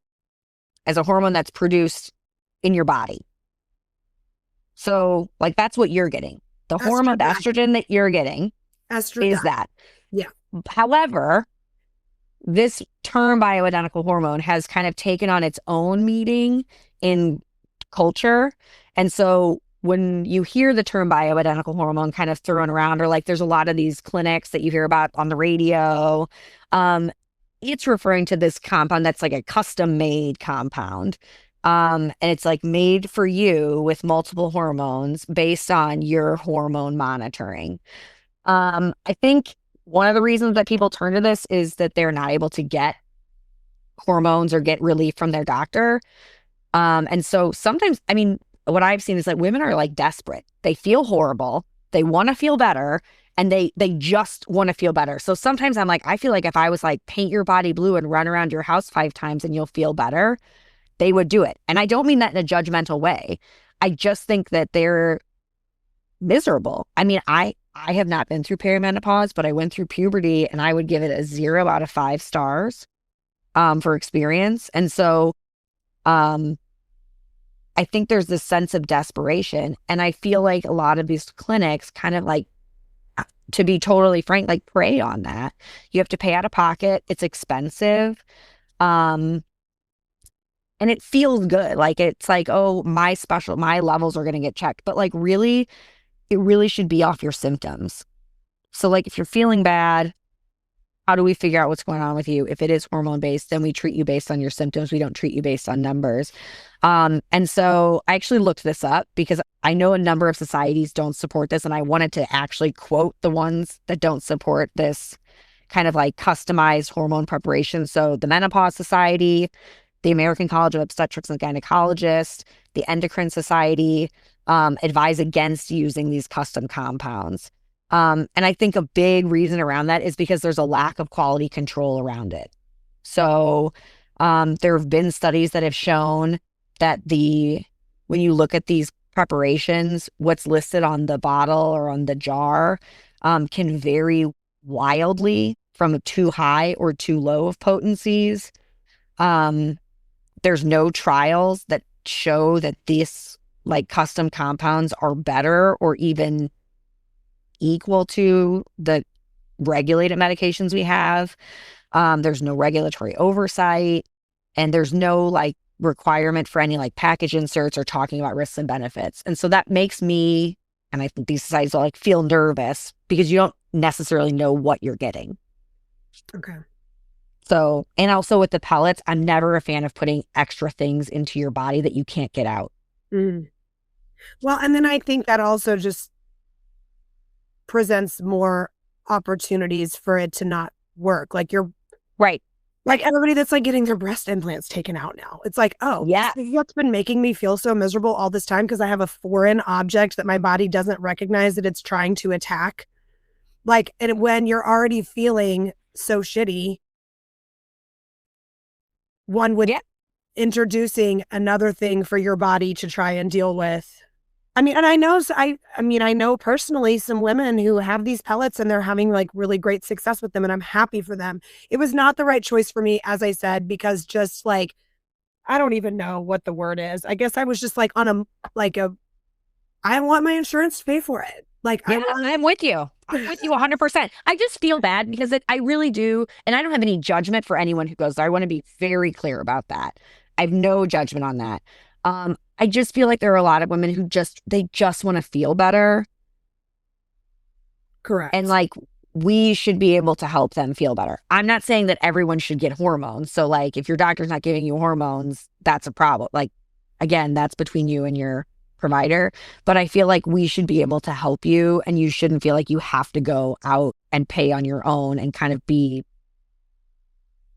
as a hormone that's produced in your body. So like, that's what you're getting. The hormone, estrogen that you're getting is that. Yeah. However, this term bioidentical hormone has kind of taken on its own meaning in culture. And so when you hear the term bioidentical hormone kind of thrown around, or like there's a lot of these clinics that you hear about on the radio, it's referring to this compound that's like a custom made compound. And it's like made for you with multiple hormones based on your hormone monitoring. I think one of the reasons that people turn to this is that they're not able to get hormones or get relief from their doctor. And so sometimes, I mean, what I've seen is that women are like desperate. They feel horrible. They want to feel better, and they just want to feel better. So sometimes I'm like, I feel like if I was like, paint your body blue and run around your house 5 times and you'll feel better, they would do it. And I don't mean that in a judgmental way. I just think that they're miserable. I mean, I have not been through perimenopause, but I went through puberty, and I would give it a 0 out of 5 stars for experience. And so I think there's this sense of desperation. And I feel like a lot of these clinics kind of like, to be totally frank, like prey on that. You have to pay out of pocket. It's expensive. And it feels good. Like, it's like, oh, my levels are going to get checked. But like, really, it really should be off your symptoms. So like, if you're feeling bad, how do we figure out what's going on with you? If it is hormone based, then we treat you based on your symptoms. We don't treat you based on numbers. And so I actually looked this up because I know a number of societies don't support this. And I wanted to actually quote the ones that don't support this kind of like customized hormone preparation. So the Menopause Society, the American College of Obstetrics and Gynecologists, the Endocrine Society advise against using these custom compounds. And I think a big reason around that is because there's a lack of quality control around it. So there have been studies that have shown that when you look at these preparations, what's listed on the bottle or on the jar can vary wildly from too high or too low of potencies. There's no trials that show that these like custom compounds are better or even equal to the regulated medications we have. There's no regulatory oversight, and there's no like requirement for any like package inserts or talking about risks and benefits. And so that makes me, and I think these societies will like feel nervous because you don't necessarily know what you're getting. Okay. So, and also with the pellets, I'm never a fan of putting extra things into your body that you can't get out. Mm. Well, and then I think that also just presents more opportunities for it to not work. Like you're right. Like everybody that's like getting their breast implants taken out now. It's like, oh, yeah, what's been making me feel so miserable all this time because I have a foreign object that my body doesn't recognize that it's trying to attack. Like, and when you're already feeling so shitty, one would introducing another thing for your body to try and deal with I mean, and I know, I mean, I know personally some women who have these pellets and they're having like really great success with them, and I'm happy for them. It was not the right choice for me, as I said, because just like, I don't even know what the word is. I guess I was just like on like a, I want my insurance to pay for it. Like, I Yeah, want, I'm with you. I'm with you 100%. I just feel bad because I really do. And I don't have any judgment for anyone who goes there. I want to be very clear about that. I have no judgment on that. I just feel like there are a lot of women who they just want to feel better. And correct. like, we should be able to help them feel better. I'm not saying that everyone should get hormones. So, like, if your doctor's not giving you hormones, that's a problem. Like, again, that's between you and your provider. But I feel like we should be able to help you, and you shouldn't feel like you have to go out and pay on your own and kind of be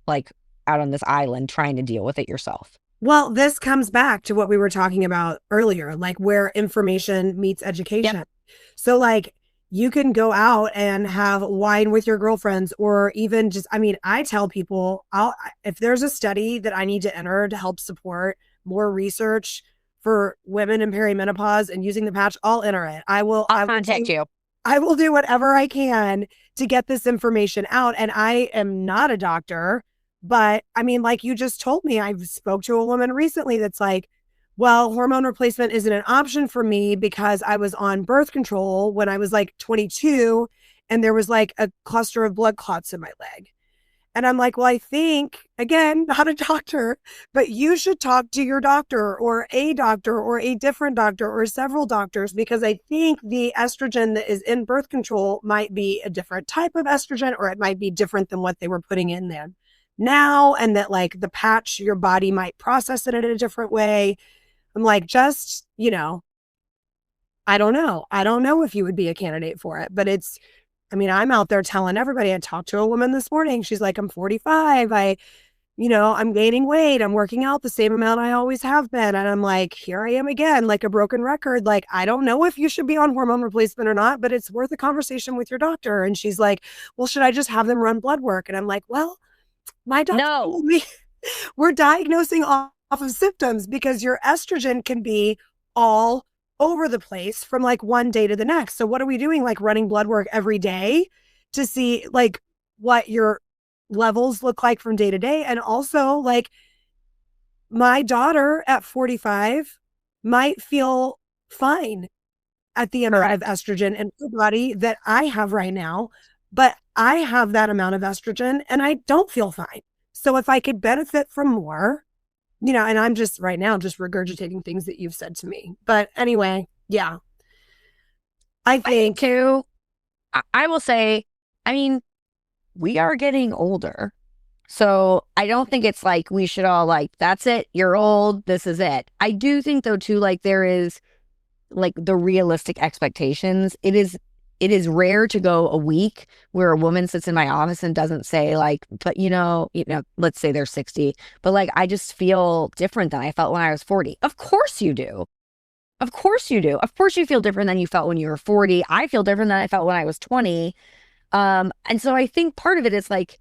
like out on this island trying to deal with it yourself. Well, this comes back to what we were talking about earlier, like where information meets Yep. education. So, like, you can go out and have wine with your girlfriends, or even just, I mean, I tell people, if there's a study that I need to enter to help support more research for women in perimenopause and using the patch, I'll enter it. I'll contact you. I will do whatever I can to get this information out. And I am not a doctor, but I mean, like you just told me, I spoke to a woman recently that's like, well, hormone replacement isn't an option for me because I was on birth control when I was like 22 and there was like a cluster of blood clots in my leg. And I'm like, well, I think, again, not a doctor, but you should talk to your doctor or a different doctor or several doctors, because I think the estrogen that is in birth control might be a different type of estrogen, or it might be different than what they were putting in there now. And that like the patch, your body might process it in a different way. I'm like, just, I don't know. I don't know if you would be a candidate for it, but I mean, I'm out there telling everybody. I talked to a woman this morning. She's like, I'm 45. I'm gaining weight. I'm working out the same amount I always have been. And I'm like, here I am again, like a broken record. Like, I don't know if you should be on hormone replacement or not, but it's worth a conversation with your doctor. And she's like, well, should I just have them run blood work? And I'm like, well, my doctor No. told me we're diagnosing off of symptoms, because your estrogen can be all over the place from like one day to the next. So what are we doing? Like running blood work every day to see like what your levels look like from day to day. And also, like, my daughter at 45 might feel fine at the amount of estrogen in her body that I have right now, but I have that amount of estrogen and I don't feel fine. So if I could benefit from more, and I'm just right now just regurgitating things that you've said to me. But anyway, yeah, I think Too, I will say, I mean, we are getting older. So I don't think it's like we should all like, that's it, you're old, this is it. I do think though too, like there is like the realistic expectations. It is rare to go a week where a woman sits in my office and doesn't say like, but let's say they're 60, but like I just feel different than I felt when I was 40. Of course you do. Of course you do. Of course you feel different than you felt when you were 40. I feel different than I felt when I was 20. And so I think part of it is like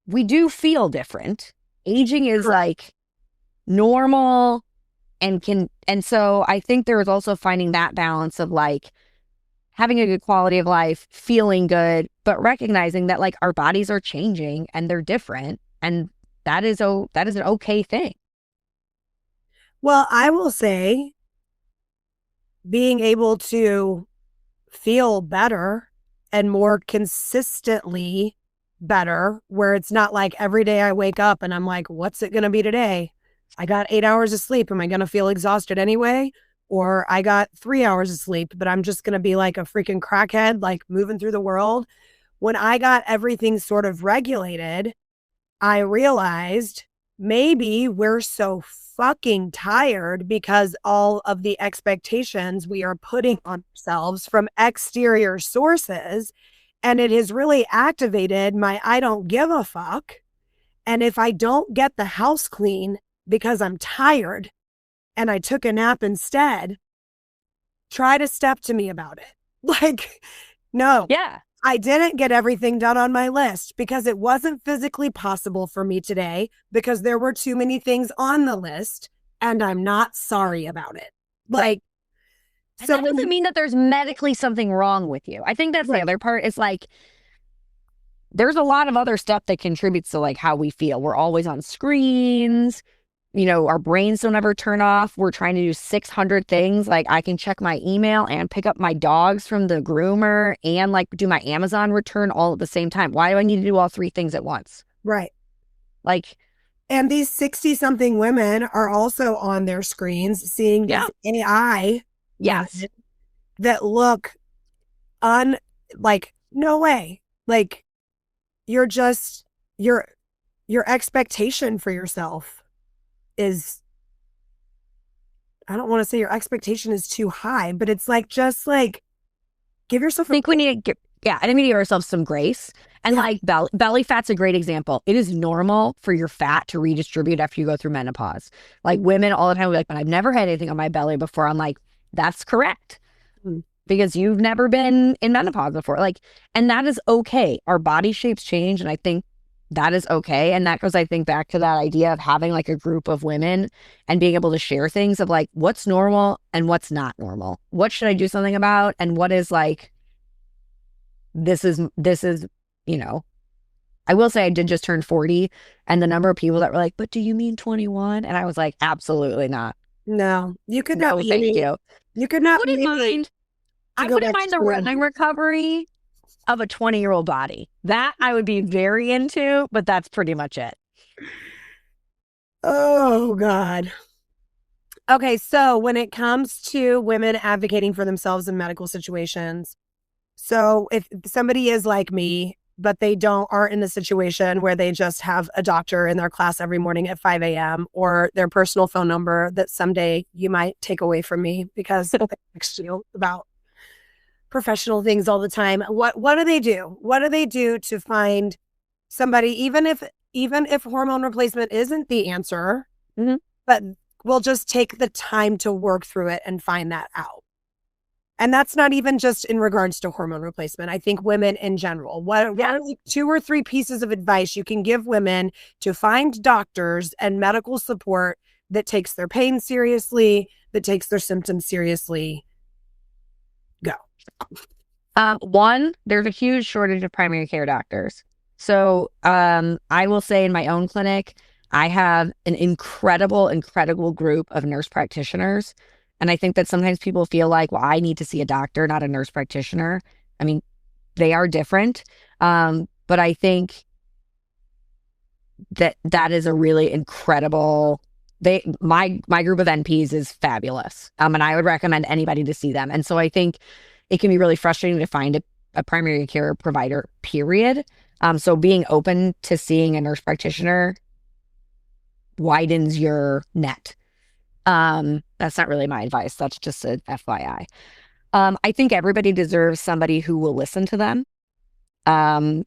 we do feel different. Aging is like normal and so I think there is also finding that balance of like having a good quality of life, feeling good, but recognizing that like our bodies are changing and they're different, and that is an okay thing. well, I will say being able to feel better and more consistently better, where it's not like every day I wake up and I'm like, what's it going to be today? I got 8 hours of sleep. Am I going to feel exhausted anyway? Or I got 3 hours of sleep, but I'm just going to be like a freaking crackhead, like moving through the world. When I got everything sort of regulated, I realized maybe we're so fucking tired because all of the expectations we are putting on ourselves from exterior sources. And it has really activated my I don't give a fuck. And if I don't get the house clean because I'm tired and I took a nap instead, try to step to me about it. Like, no, Yeah. I didn't get everything done on my list because it wasn't physically possible for me today because there were too many things on the list, and I'm not sorry about it. Like, And that doesn't mean that there's medically something wrong with you. I think that's the other part. Is like, there's a lot of other stuff that contributes to like how we feel. We're always on screens. You know, our brains don't ever turn off. We're trying to do 600 things. Like, I can check my email and pick up my dogs from the groomer and like do my Amazon return all at the same time. Why do I need to do all three things at once? Right. Like, and these 60-something women are also on their screens seeing this AI that look like, no way. Like, you're just, your expectation for yourself is, I don't want to say your expectation is too high, but it's like, just like, give yourself I think we need to I think we need to give ourselves some grace. And like belly fat's a great example. It is normal for your fat to redistribute after you go through menopause. Like, women all the time will be like, but I've never had anything on my belly before. I'm like, that's correct. Because you've never been in menopause before. Like, and that is okay. Our body shapes change. And I think that is okay. And that goes, I think, back to that idea of having like a group of women and being able to share things of like, what's normal and what's not normal. What should I do something about? And what is like, this is, you know, I will say I did just turn 40, and the number of people that were like, but do you mean 21? And I was like, absolutely not. No, you could not. Thank you. You could not. I wouldn't mind the running recovery of a 20-year-old body. That I would be very into, but that's pretty much it. Oh, God. Okay, so when it comes to women advocating for themselves in medical situations, so if somebody is like me, but they aren't in a situation where they just have a doctor in their class every morning at 5 a.m. or their personal phone number that someday you might take away from me because they text you about professional things all the time. What do they do? What do they do to find somebody, even if hormone replacement isn't the answer, but we'll just take the time to work through it and find that out? And that's not even just in regards to hormone replacement. I think women in general. What are like 2 or 3 pieces of advice you can give women to find doctors and medical support that takes their pain seriously, that takes their symptoms seriously? Go. One, there's a huge shortage of primary care doctors. So I will say in my own clinic, I have an incredible group of nurse practitioners. And I think that sometimes people feel like, well, I need to see a doctor, not a nurse practitioner. I mean, they are different. But I think that is a really incredible, my group of NPs is fabulous. And I would recommend anybody to see them. And so I think it can be really frustrating to find a primary care provider, period. So being open to seeing a nurse practitioner widens your net. That's not really my advice. That's just an FYI. I think everybody deserves somebody who will listen to them,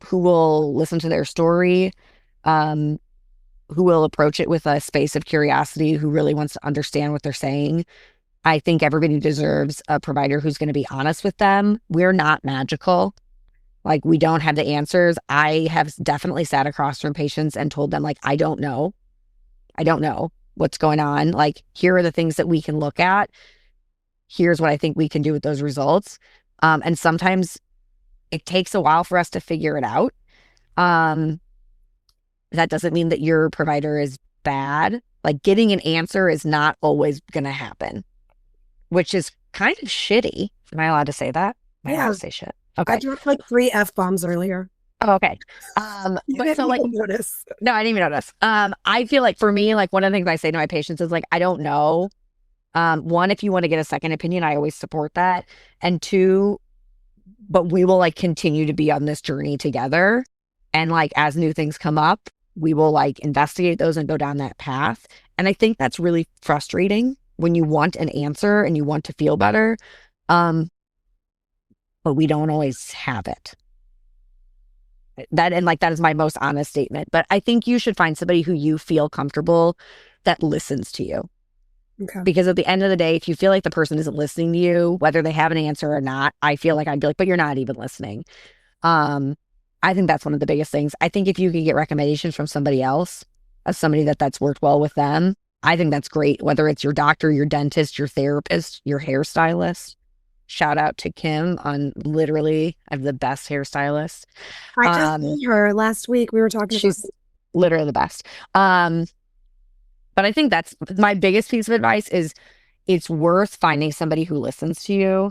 who will listen to their story, who will approach it with a space of curiosity, who really wants to understand what they're saying. I think everybody deserves a provider who's going to be honest with them. We're not magical. Like, we don't have the answers. I have definitely sat across from patients and told them, like, I don't know what's going on. Like, here are the things that we can look at. Here's what I think we can do with those results. And sometimes it takes a while for us to figure it out. That doesn't mean that your provider is bad. Like, getting an answer is not always going to happen, which is kind of shitty. Am I allowed to say that? Am I allowed to say shit? Okay. I dropped like 3 F-bombs earlier. Oh, okay. You but didn't so like, even notice. No, I didn't even notice. I feel like for me, like, one of the things I say to my patients is like, I don't know. One, if you want to get a second opinion, I always support that. And 2, but we will like continue to be on this journey together. And like, as new things come up, we will like investigate those and go down that path. And I think that's really frustrating when you want an answer and you want to feel better. But we don't always have it. That is my most honest statement. But I think you should find somebody who you feel comfortable that listens to you. Okay. Because at the end of the day, if you feel like the person isn't listening to you, whether they have an answer or not, I feel like I'd be like, but you're not even listening. I think that's one of the biggest things. I think if you can get recommendations from somebody else, as somebody that's worked well with them, I think that's great. Whether it's your doctor, your dentist, your therapist, your hairstylist, Shout out to Kim on literally, I have the best hairstylist. I just Um, met her last week. We were talking about she's literally the best. But I think that's my biggest piece of advice is it's worth finding somebody who listens to you.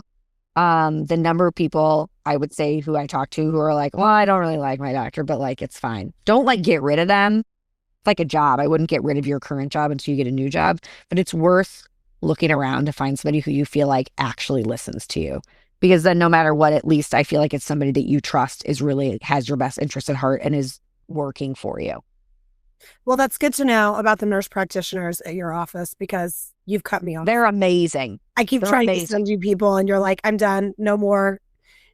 The number of people I would say who I talk to who are like, well, I don't really like my doctor, but like, it's fine. Don't like get rid of them. It's like a job. I wouldn't get rid of your current job until you get a new job, but it's worth looking around to find somebody who you feel like actually listens to you. Because then no matter what, at least I feel like it's somebody that you trust is really has your best interest at heart and is working for you. Well, that's good to know about the nurse practitioners at your office because you've cut me off. They're amazing. I keep trying to send you people and you're like, I'm done. No more.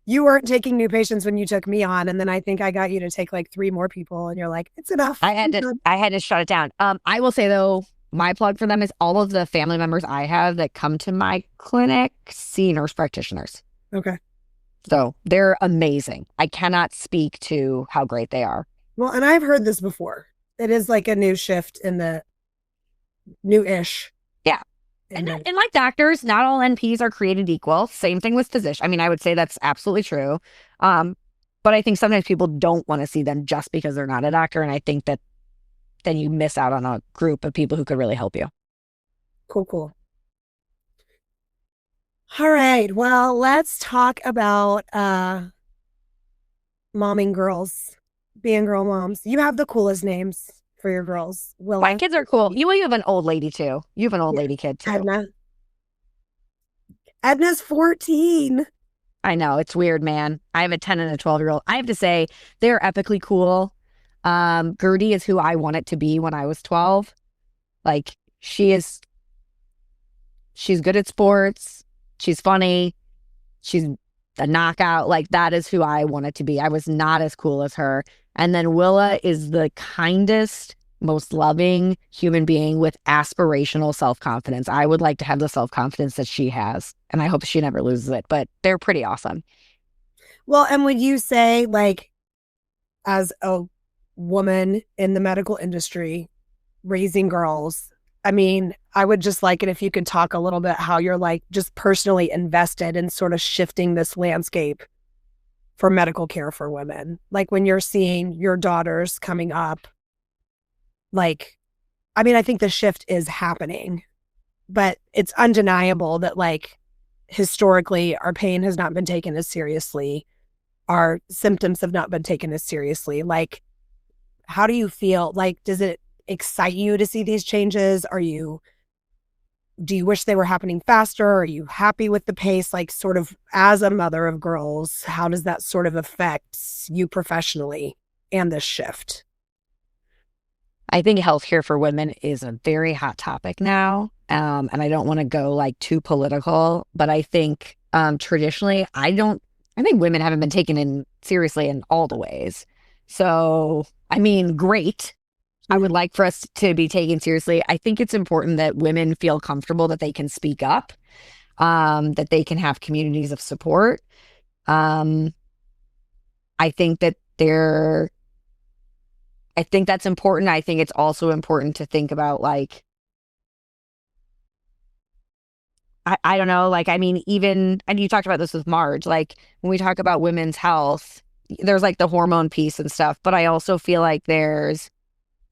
You weren't taking new patients when you took me on. And then I think I got you to take like 3 more people and you're like, it's enough. I had to shut it down. I will say though, my plug for them is all of the family members I have that come to my clinic see nurse practitioners. Okay. So they're amazing. I cannot speak to how great they are. Well, and I've heard this before. It is like a new shift in the new-ish. Yeah. And like doctors, not all NPs are created equal. Same thing with physicians. I mean, I would say that's absolutely true. But I think sometimes people don't want to see them just because they're not a doctor. And I think that then you miss out on a group of people who could really help you. Cool. All right. Well, let's talk about momming girls, being girl moms. You have the coolest names for your girls. Willa. My kids are cool. You have an old lady too. You have an old lady kid too. Edna's 14. I know. It's weird, man. I have a 10 and a 12-year-old. I have to say, they're epically cool. Gertie is who I wanted to be when I was 12. Like, she's good at sports. She's funny. She's a knockout. Like, that is who I wanted to be. I was not as cool as her. And then Willa is the kindest, most loving human being with aspirational self-confidence. I would like to have the self-confidence that she has. And I hope she never loses it. But they're pretty awesome. Well, and would you say, like, as a woman in the medical industry, raising girls, I mean, I would just like it if you could talk a little bit how you're like just personally invested in sort of shifting this landscape for medical care for women. Like when you're seeing your daughters coming up, like, I mean, I think the shift is happening, but it's undeniable that like historically our pain has not been taken as seriously. Our symptoms have not been taken as seriously. Like, how do you feel? Like, does it excite you to see these changes? Do you wish they were happening faster? Are you happy with the pace? Like, sort of as a mother of girls, how does that sort of affect you professionally and this shift? I think healthcare for women is a very hot topic now. And I don't want to go like too political, but I think traditionally, I think women haven't been taken in seriously in all the ways. So, I mean, great. I would like for us to be taken seriously. I think it's important that women feel comfortable that they can speak up, that they can have communities of support. I think that's important. I think it's also important to think about like, I don't know, like, I mean, even, and you talked about this with Marge, like when we talk about women's health, there's like the hormone piece and stuff, but I also feel like there's,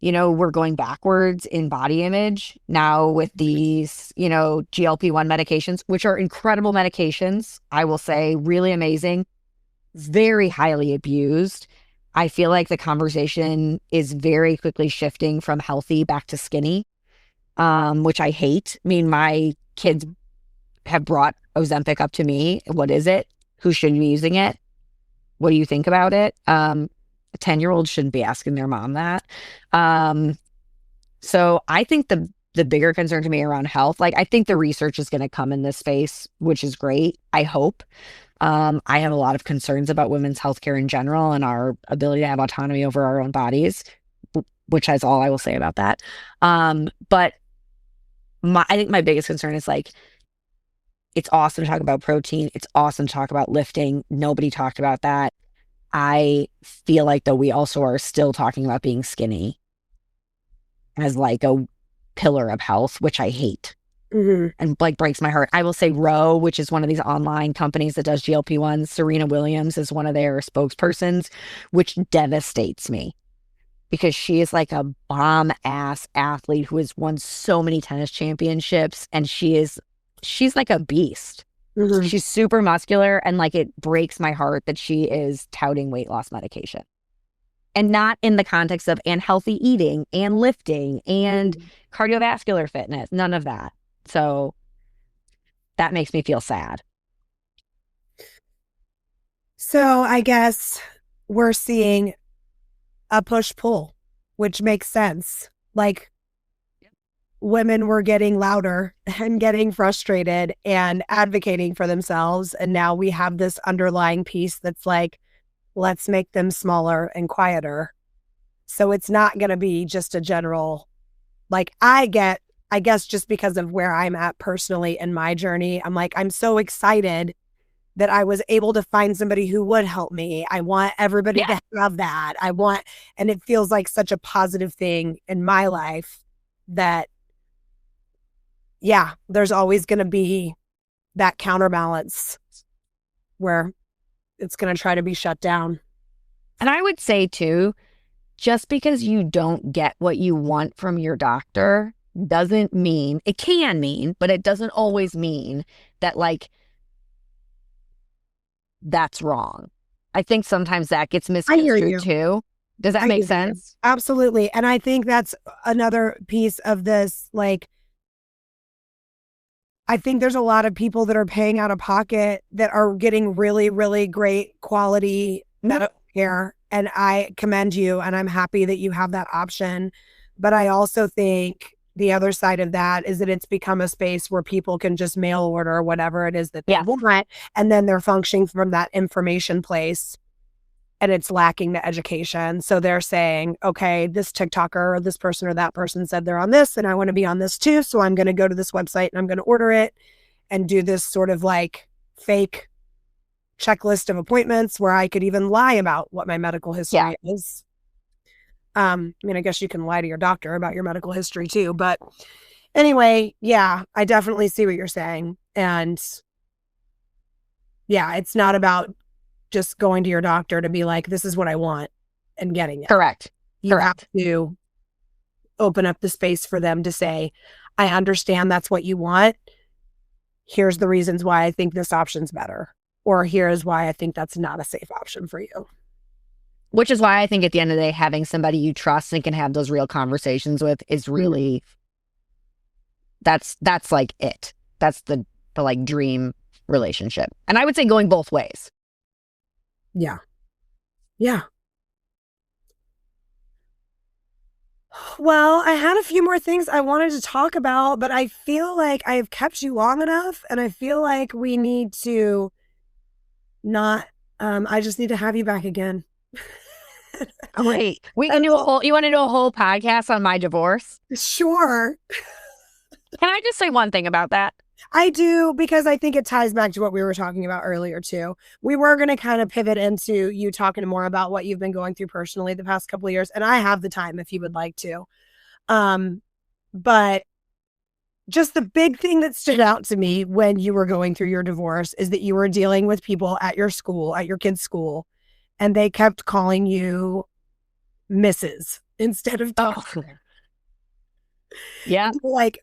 we're going backwards in body image now with these, GLP-1 medications, which are incredible medications. I will say really amazing, very highly abused. I feel like the conversation is very quickly shifting from healthy back to skinny, which I hate. I mean, my kids have brought Ozempic up to me. What is it? Who should be using it? What do you think about it? A 10-year-old shouldn't be asking their mom that. So I think the bigger concern to me around health, like I think the research is going to come in this space, which is great. I hope. I have a lot of concerns about women's healthcare in general and our ability to have autonomy over our own bodies, which is all I will say about that. But I think my biggest concern is like, it's awesome to talk about protein. It's awesome to talk about lifting. Nobody talked about that. I feel like though we also are still talking about being skinny as like a pillar of health, which I hate. Hmm. and like breaks my heart. I will say Roe, which is one of these online companies that does GLP-1s. Serena Williams is one of their spokespersons, which devastates me because she is like a bomb ass athlete who has won so many tennis championships, and she's like a beast. Hmm. She's super muscular, and like it breaks my heart that she is touting weight loss medication. And not in the context of and healthy eating and lifting and cardiovascular fitness, none of that. So that makes me feel sad. So I guess we're seeing a push-pull, which makes sense. Like women were getting louder and getting frustrated and advocating for themselves. And now we have this underlying piece that's like, let's make them smaller and quieter. So it's not going to be just a general, like, I guess just because of where I'm at personally in my journey, I'm like, I'm so excited that I was able to find somebody who would help me. I want everybody Yeah. to have that. And it feels like such a positive thing in my life that, yeah, there's always going to be that counterbalance where it's going to try to be shut down. And I would say too, just because you don't get what you want from your doctor doesn't mean, it can mean, but it doesn't always mean that like that's wrong. I think sometimes that gets misconstrued too. Does that make sense? Absolutely. And I think that's another piece of this. Like, I think there's a lot of people that are paying out of pocket that are getting really, really great quality medical care. And I commend you, and I'm happy that you have that option. But I also think the other side of that is that it's become a space where people can just mail order whatever it is that they want, and then they're functioning from that information place, and it's lacking the education. So they're saying, okay, this TikToker or this person or that person said they're on this, and I want to be on this too. So I'm going to go to this website and I'm going to order it and do this sort of like fake checklist of appointments where I could even lie about what my medical history is. I mean, I guess you can lie to your doctor about your medical history too, but anyway, yeah, I definitely see what you're saying. And yeah, it's not about just going to your doctor to be like, this is what I want and getting it. Correct. You have to open up the space for them to say, I understand that's what you want. Here's the reasons why I think this option's better. Or here's why I think that's not a safe option for you. Which is why I think at the end of the day, having somebody you trust and can have those real conversations with is really, that's like it. That's the like dream relationship. And I would say going both ways. Yeah. Yeah. Well, I had a few more things I wanted to talk about, but I feel like I've kept you long enough, and I feel like we need to not, I just need to have you back again. Wait, we can do you want to do a whole podcast on my divorce? Sure. Can I just say one thing about that? I do, because I think it ties back to what we were talking about earlier too. We were going to kind of pivot into you talking more about what you've been going through personally the past couple of years. And I have the time if you would like to. But just the big thing that stood out to me when you were going through your divorce is that you were dealing with people at your school, at your kids' school, and they kept calling you Mrs. instead of yeah, like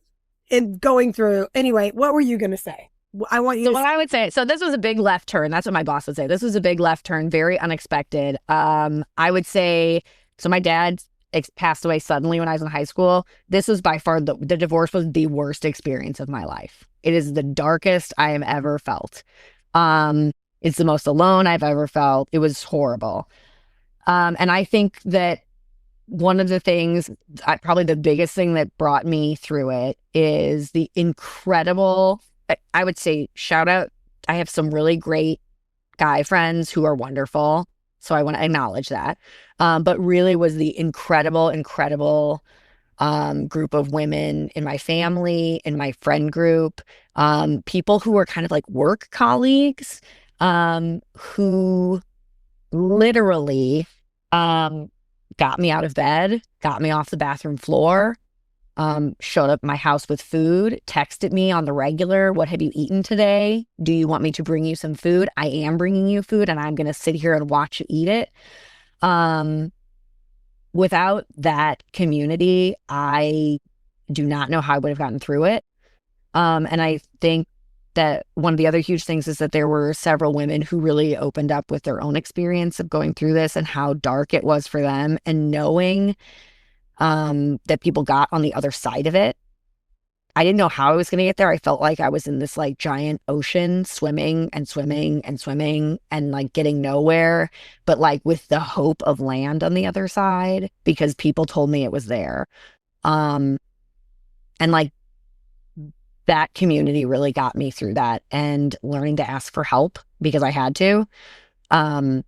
in going through. Anyway, what were you going to say? I want you. So what I would say, so this was a big left turn. That's what my boss would say. This was a big left turn, very unexpected. I would say, so my dad passed away suddenly when I was in high school. This was by far the divorce was the worst experience of my life. It is the darkest I have ever felt. It's the most alone I've ever felt. It was horrible. And I think that one of the things, probably the biggest thing that brought me through it is the incredible, I would say, shout out. I have some really great guy friends who are wonderful. So I want to acknowledge that. But really was the incredible group of women in my family, in my friend group, people who were kind of like work colleagues, who literally got me out of bed, got me off the bathroom floor, showed up at my house with food, texted me on the regular, what have you eaten today? Do you want me to bring you some food? I am bringing you food and I'm going to sit here and watch you eat it. Um, Without that community, I do not know how I would have gotten through it. And I think that one of the other huge things is that there were several women who really opened up with their own experience of going through this and how dark it was for them, and knowing that people got on the other side of it. I didn't know how I was going to get there. I felt like I was in this like giant ocean, swimming and swimming and swimming and like getting nowhere, but like with the hope of land on the other side because people told me it was there. And like that community really got me through that, and learning to ask for help because I had to. Um,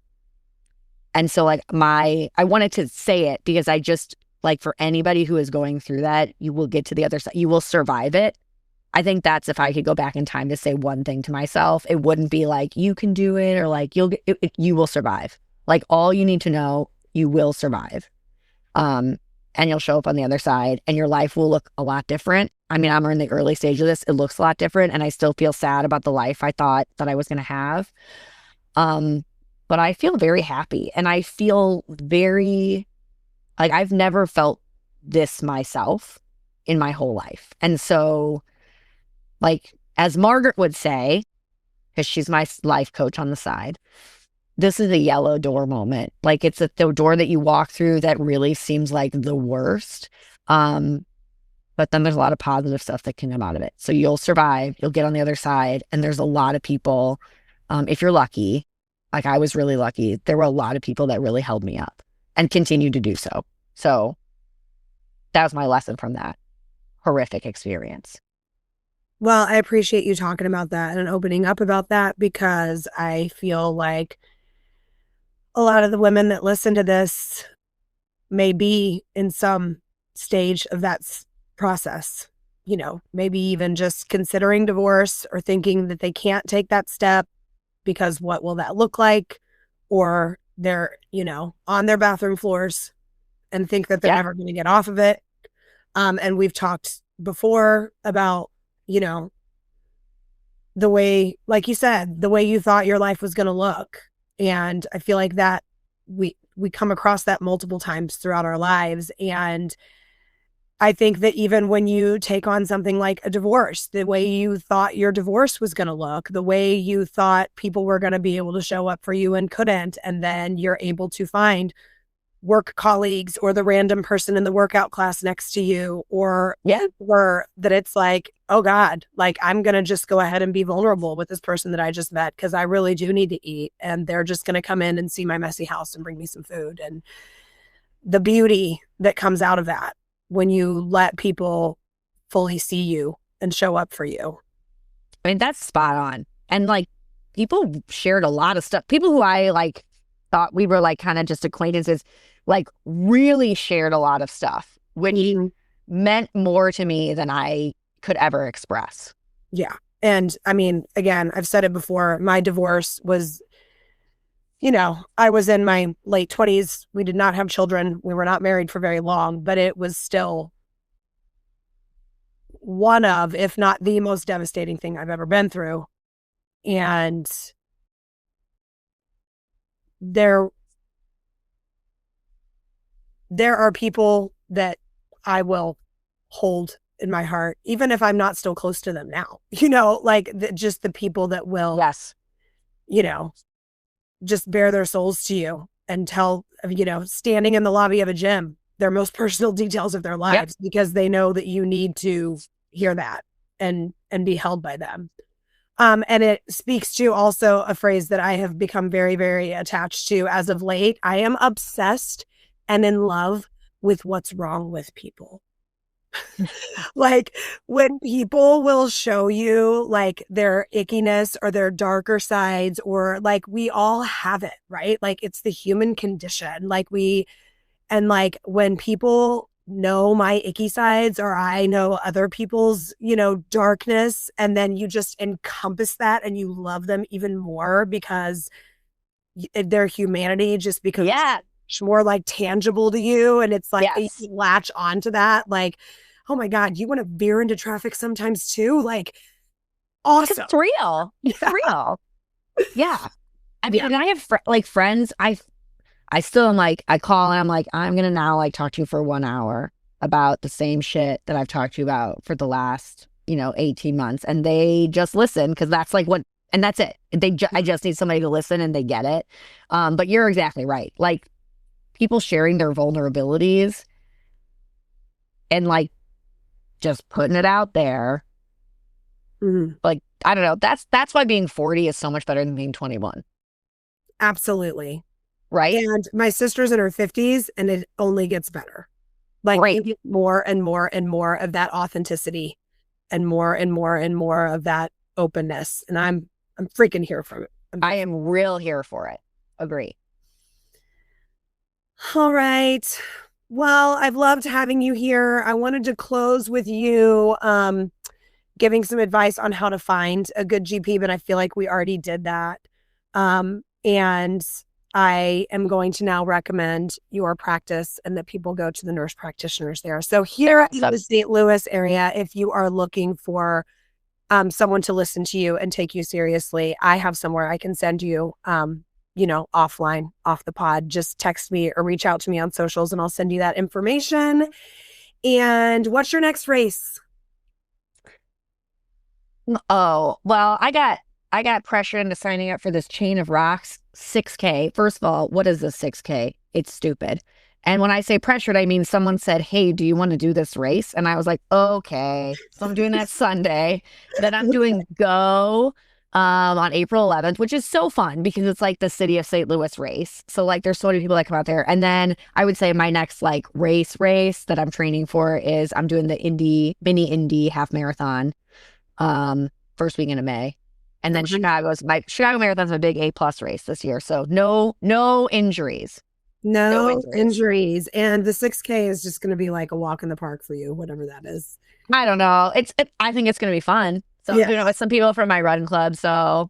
and so like I wanted to say it because I just like, for anybody who is going through that, you will get to the other side. You will survive it. I think that's, if I could go back in time to say one thing to myself, it wouldn't be like, you can do it, or like, you will survive. Like, all you need to know, you will survive. And you'll show up on the other side and your life will look a lot different. I mean, I'm in the early stage of this. It looks a lot different, and I still feel sad about the life I thought that I was going to have. But I feel very happy, and I feel very, like, I've never felt this myself in my whole life. And so, like, as Margaret would say, because she's my life coach on the side, this is a yellow door moment. Like, it's the door that you walk through that really seems like the worst. But then there's a lot of positive stuff that can come out of it. So you'll survive, you'll get on the other side. And there's a lot of people, if you're lucky, like I was really lucky, there were a lot of people that really held me up and continue to do so. So that was my lesson from that horrific experience. Well, I appreciate you talking about that and opening up about that, because I feel like a lot of the women that listen to this may be in some stage of that process, you know, maybe even just considering divorce or thinking that they can't take that step because what will that look like? Or they're, you know, on their bathroom floors and think that they're never going to get off of it. And we've talked before about, you know, the way, like you said, the way you thought your life was going to look. And I feel like that we come across that multiple times throughout our lives. And I think that even when you take on something like a divorce, the way you thought your divorce was going to look, the way you thought people were going to be able to show up for you and couldn't, and then you're able to find work colleagues or the random person in the workout class next to you, or that it's like, oh God, like I'm going to just go ahead and be vulnerable with this person that I just met because I really do need to eat, and they're just going to come in and see my messy house and bring me some food. And the beauty that comes out of that when you let people fully see you and show up for you. I mean, that's spot on. And like, people shared a lot of stuff. People who I like thought we were like kind of just acquaintances, like really shared a lot of stuff, which meant more to me than I could ever express. Yeah. And I mean, again, I've said it before, my divorce was, you know, I was in my late 20s. We did not have children. We were not married for very long, but it was still one of, if not the most devastating thing I've ever been through. And there are people that I will hold in my heart, even if I'm not still close to them now, you know, like just the people that will, you know, just bare their souls to you and tell, you know, standing in the lobby of a gym, their most personal details of their lives, because they know that you need to hear that and be held by them. And it speaks to also a phrase that I have become very, very attached to as of late. I am obsessed and in love with what's wrong with people. Like when people will show you like their ickiness or their darker sides, or like we all have it, right? Like it's the human condition. And like when people know my icky sides, or I know other people's, you know, darkness, and then you just encompass that and you love them even more because their humanity just becomes more like tangible to you. And it's like you latch onto that. Like, oh my God, you want to veer into traffic sometimes too? Like, awesome. It's real. It's real. Yeah. I mean, and I have friends. I still am like, I call and I'm like, I'm going to now like talk to you for 1 hour about the same shit that I've talked to you about for the last, 18 months. And they just listen because that's like and that's it. I just need somebody to listen and they get it. But you're exactly right. Like people sharing their vulnerabilities and like just putting it out there. Mm-hmm. Like, I don't know. That's why being 40 is so much better than being 21. Absolutely. Right. And my sister's in her 50s and it only gets better. Like you get more and more and more of that authenticity and more and more and more of that openness. And I'm freaking here for it. I am real here for it. Agree. All right. Well, I've loved having you here. I wanted to close with you giving some advice on how to find a good GP, but I feel like we already did that. And I am going to now recommend your practice and that people go to the nurse practitioners there. So here in the St. Louis area, if you are looking for someone to listen to you and take you seriously, I have somewhere I can send you, offline, off the pod. Just text me or reach out to me on socials and I'll send you that information. And what's your next race? Oh, well, I got pressure into signing up for this Chain of Rocks 6K. First of all, what is this 6K? It's stupid. And when I say pressured, I mean someone said, hey, do you want to do this race? And I was like, okay. So I'm doing that Sunday. Then I'm doing Go on April 11th, which is so fun because it's like the city of St. Louis race. So like there's so many people that come out there. And then I would say my next like race that I'm training for is I'm doing the mini Indy half marathon first weekend of May. And then Chicago Marathon's a big A+ race this year. So no injuries. No injuries. And the 6K is just going to be like a walk in the park for you, whatever that is. I don't know. I think it's going to be fun. So, with some people from my run club. So,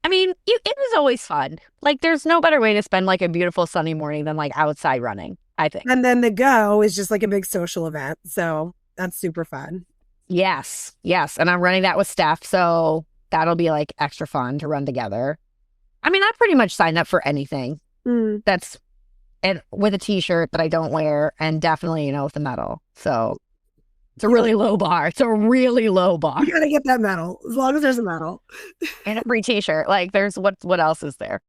I mean, it is always fun. Like, there's no better way to spend like a beautiful sunny morning than like outside running, I think. And then the Go is just like a big social event. So that's super fun. Yes. And I'm running that with Steph. So that'll be like extra fun to run together. I mean, I pretty much signed up for anything that's and with a t-shirt that I don't wear and definitely, with a medal. So it's a really low bar. You got to get that medal as long as there's a medal. And a free t-shirt. Like there's what else is there?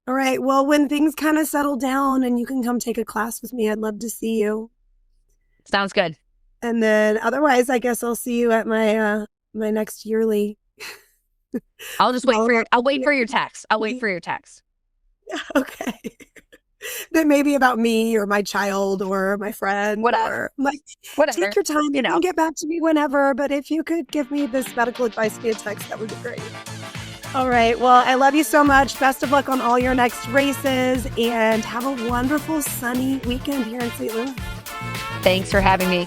All right. Well, when things kind of settle down and you can come take a class with me, I'd love to see you. Sounds good. And then otherwise, I guess I'll see you at my my next yearly. I'll just wait for your text. I'll wait for your text. Okay. That may be about me or my child or my friend. Whatever. Take your time. You can get back to me whenever. But if you could give me this medical advice via text, that would be great. All right. Well, I love you so much. Best of luck on all your next races and have a wonderful sunny weekend here in St. Louis. Thanks for having me.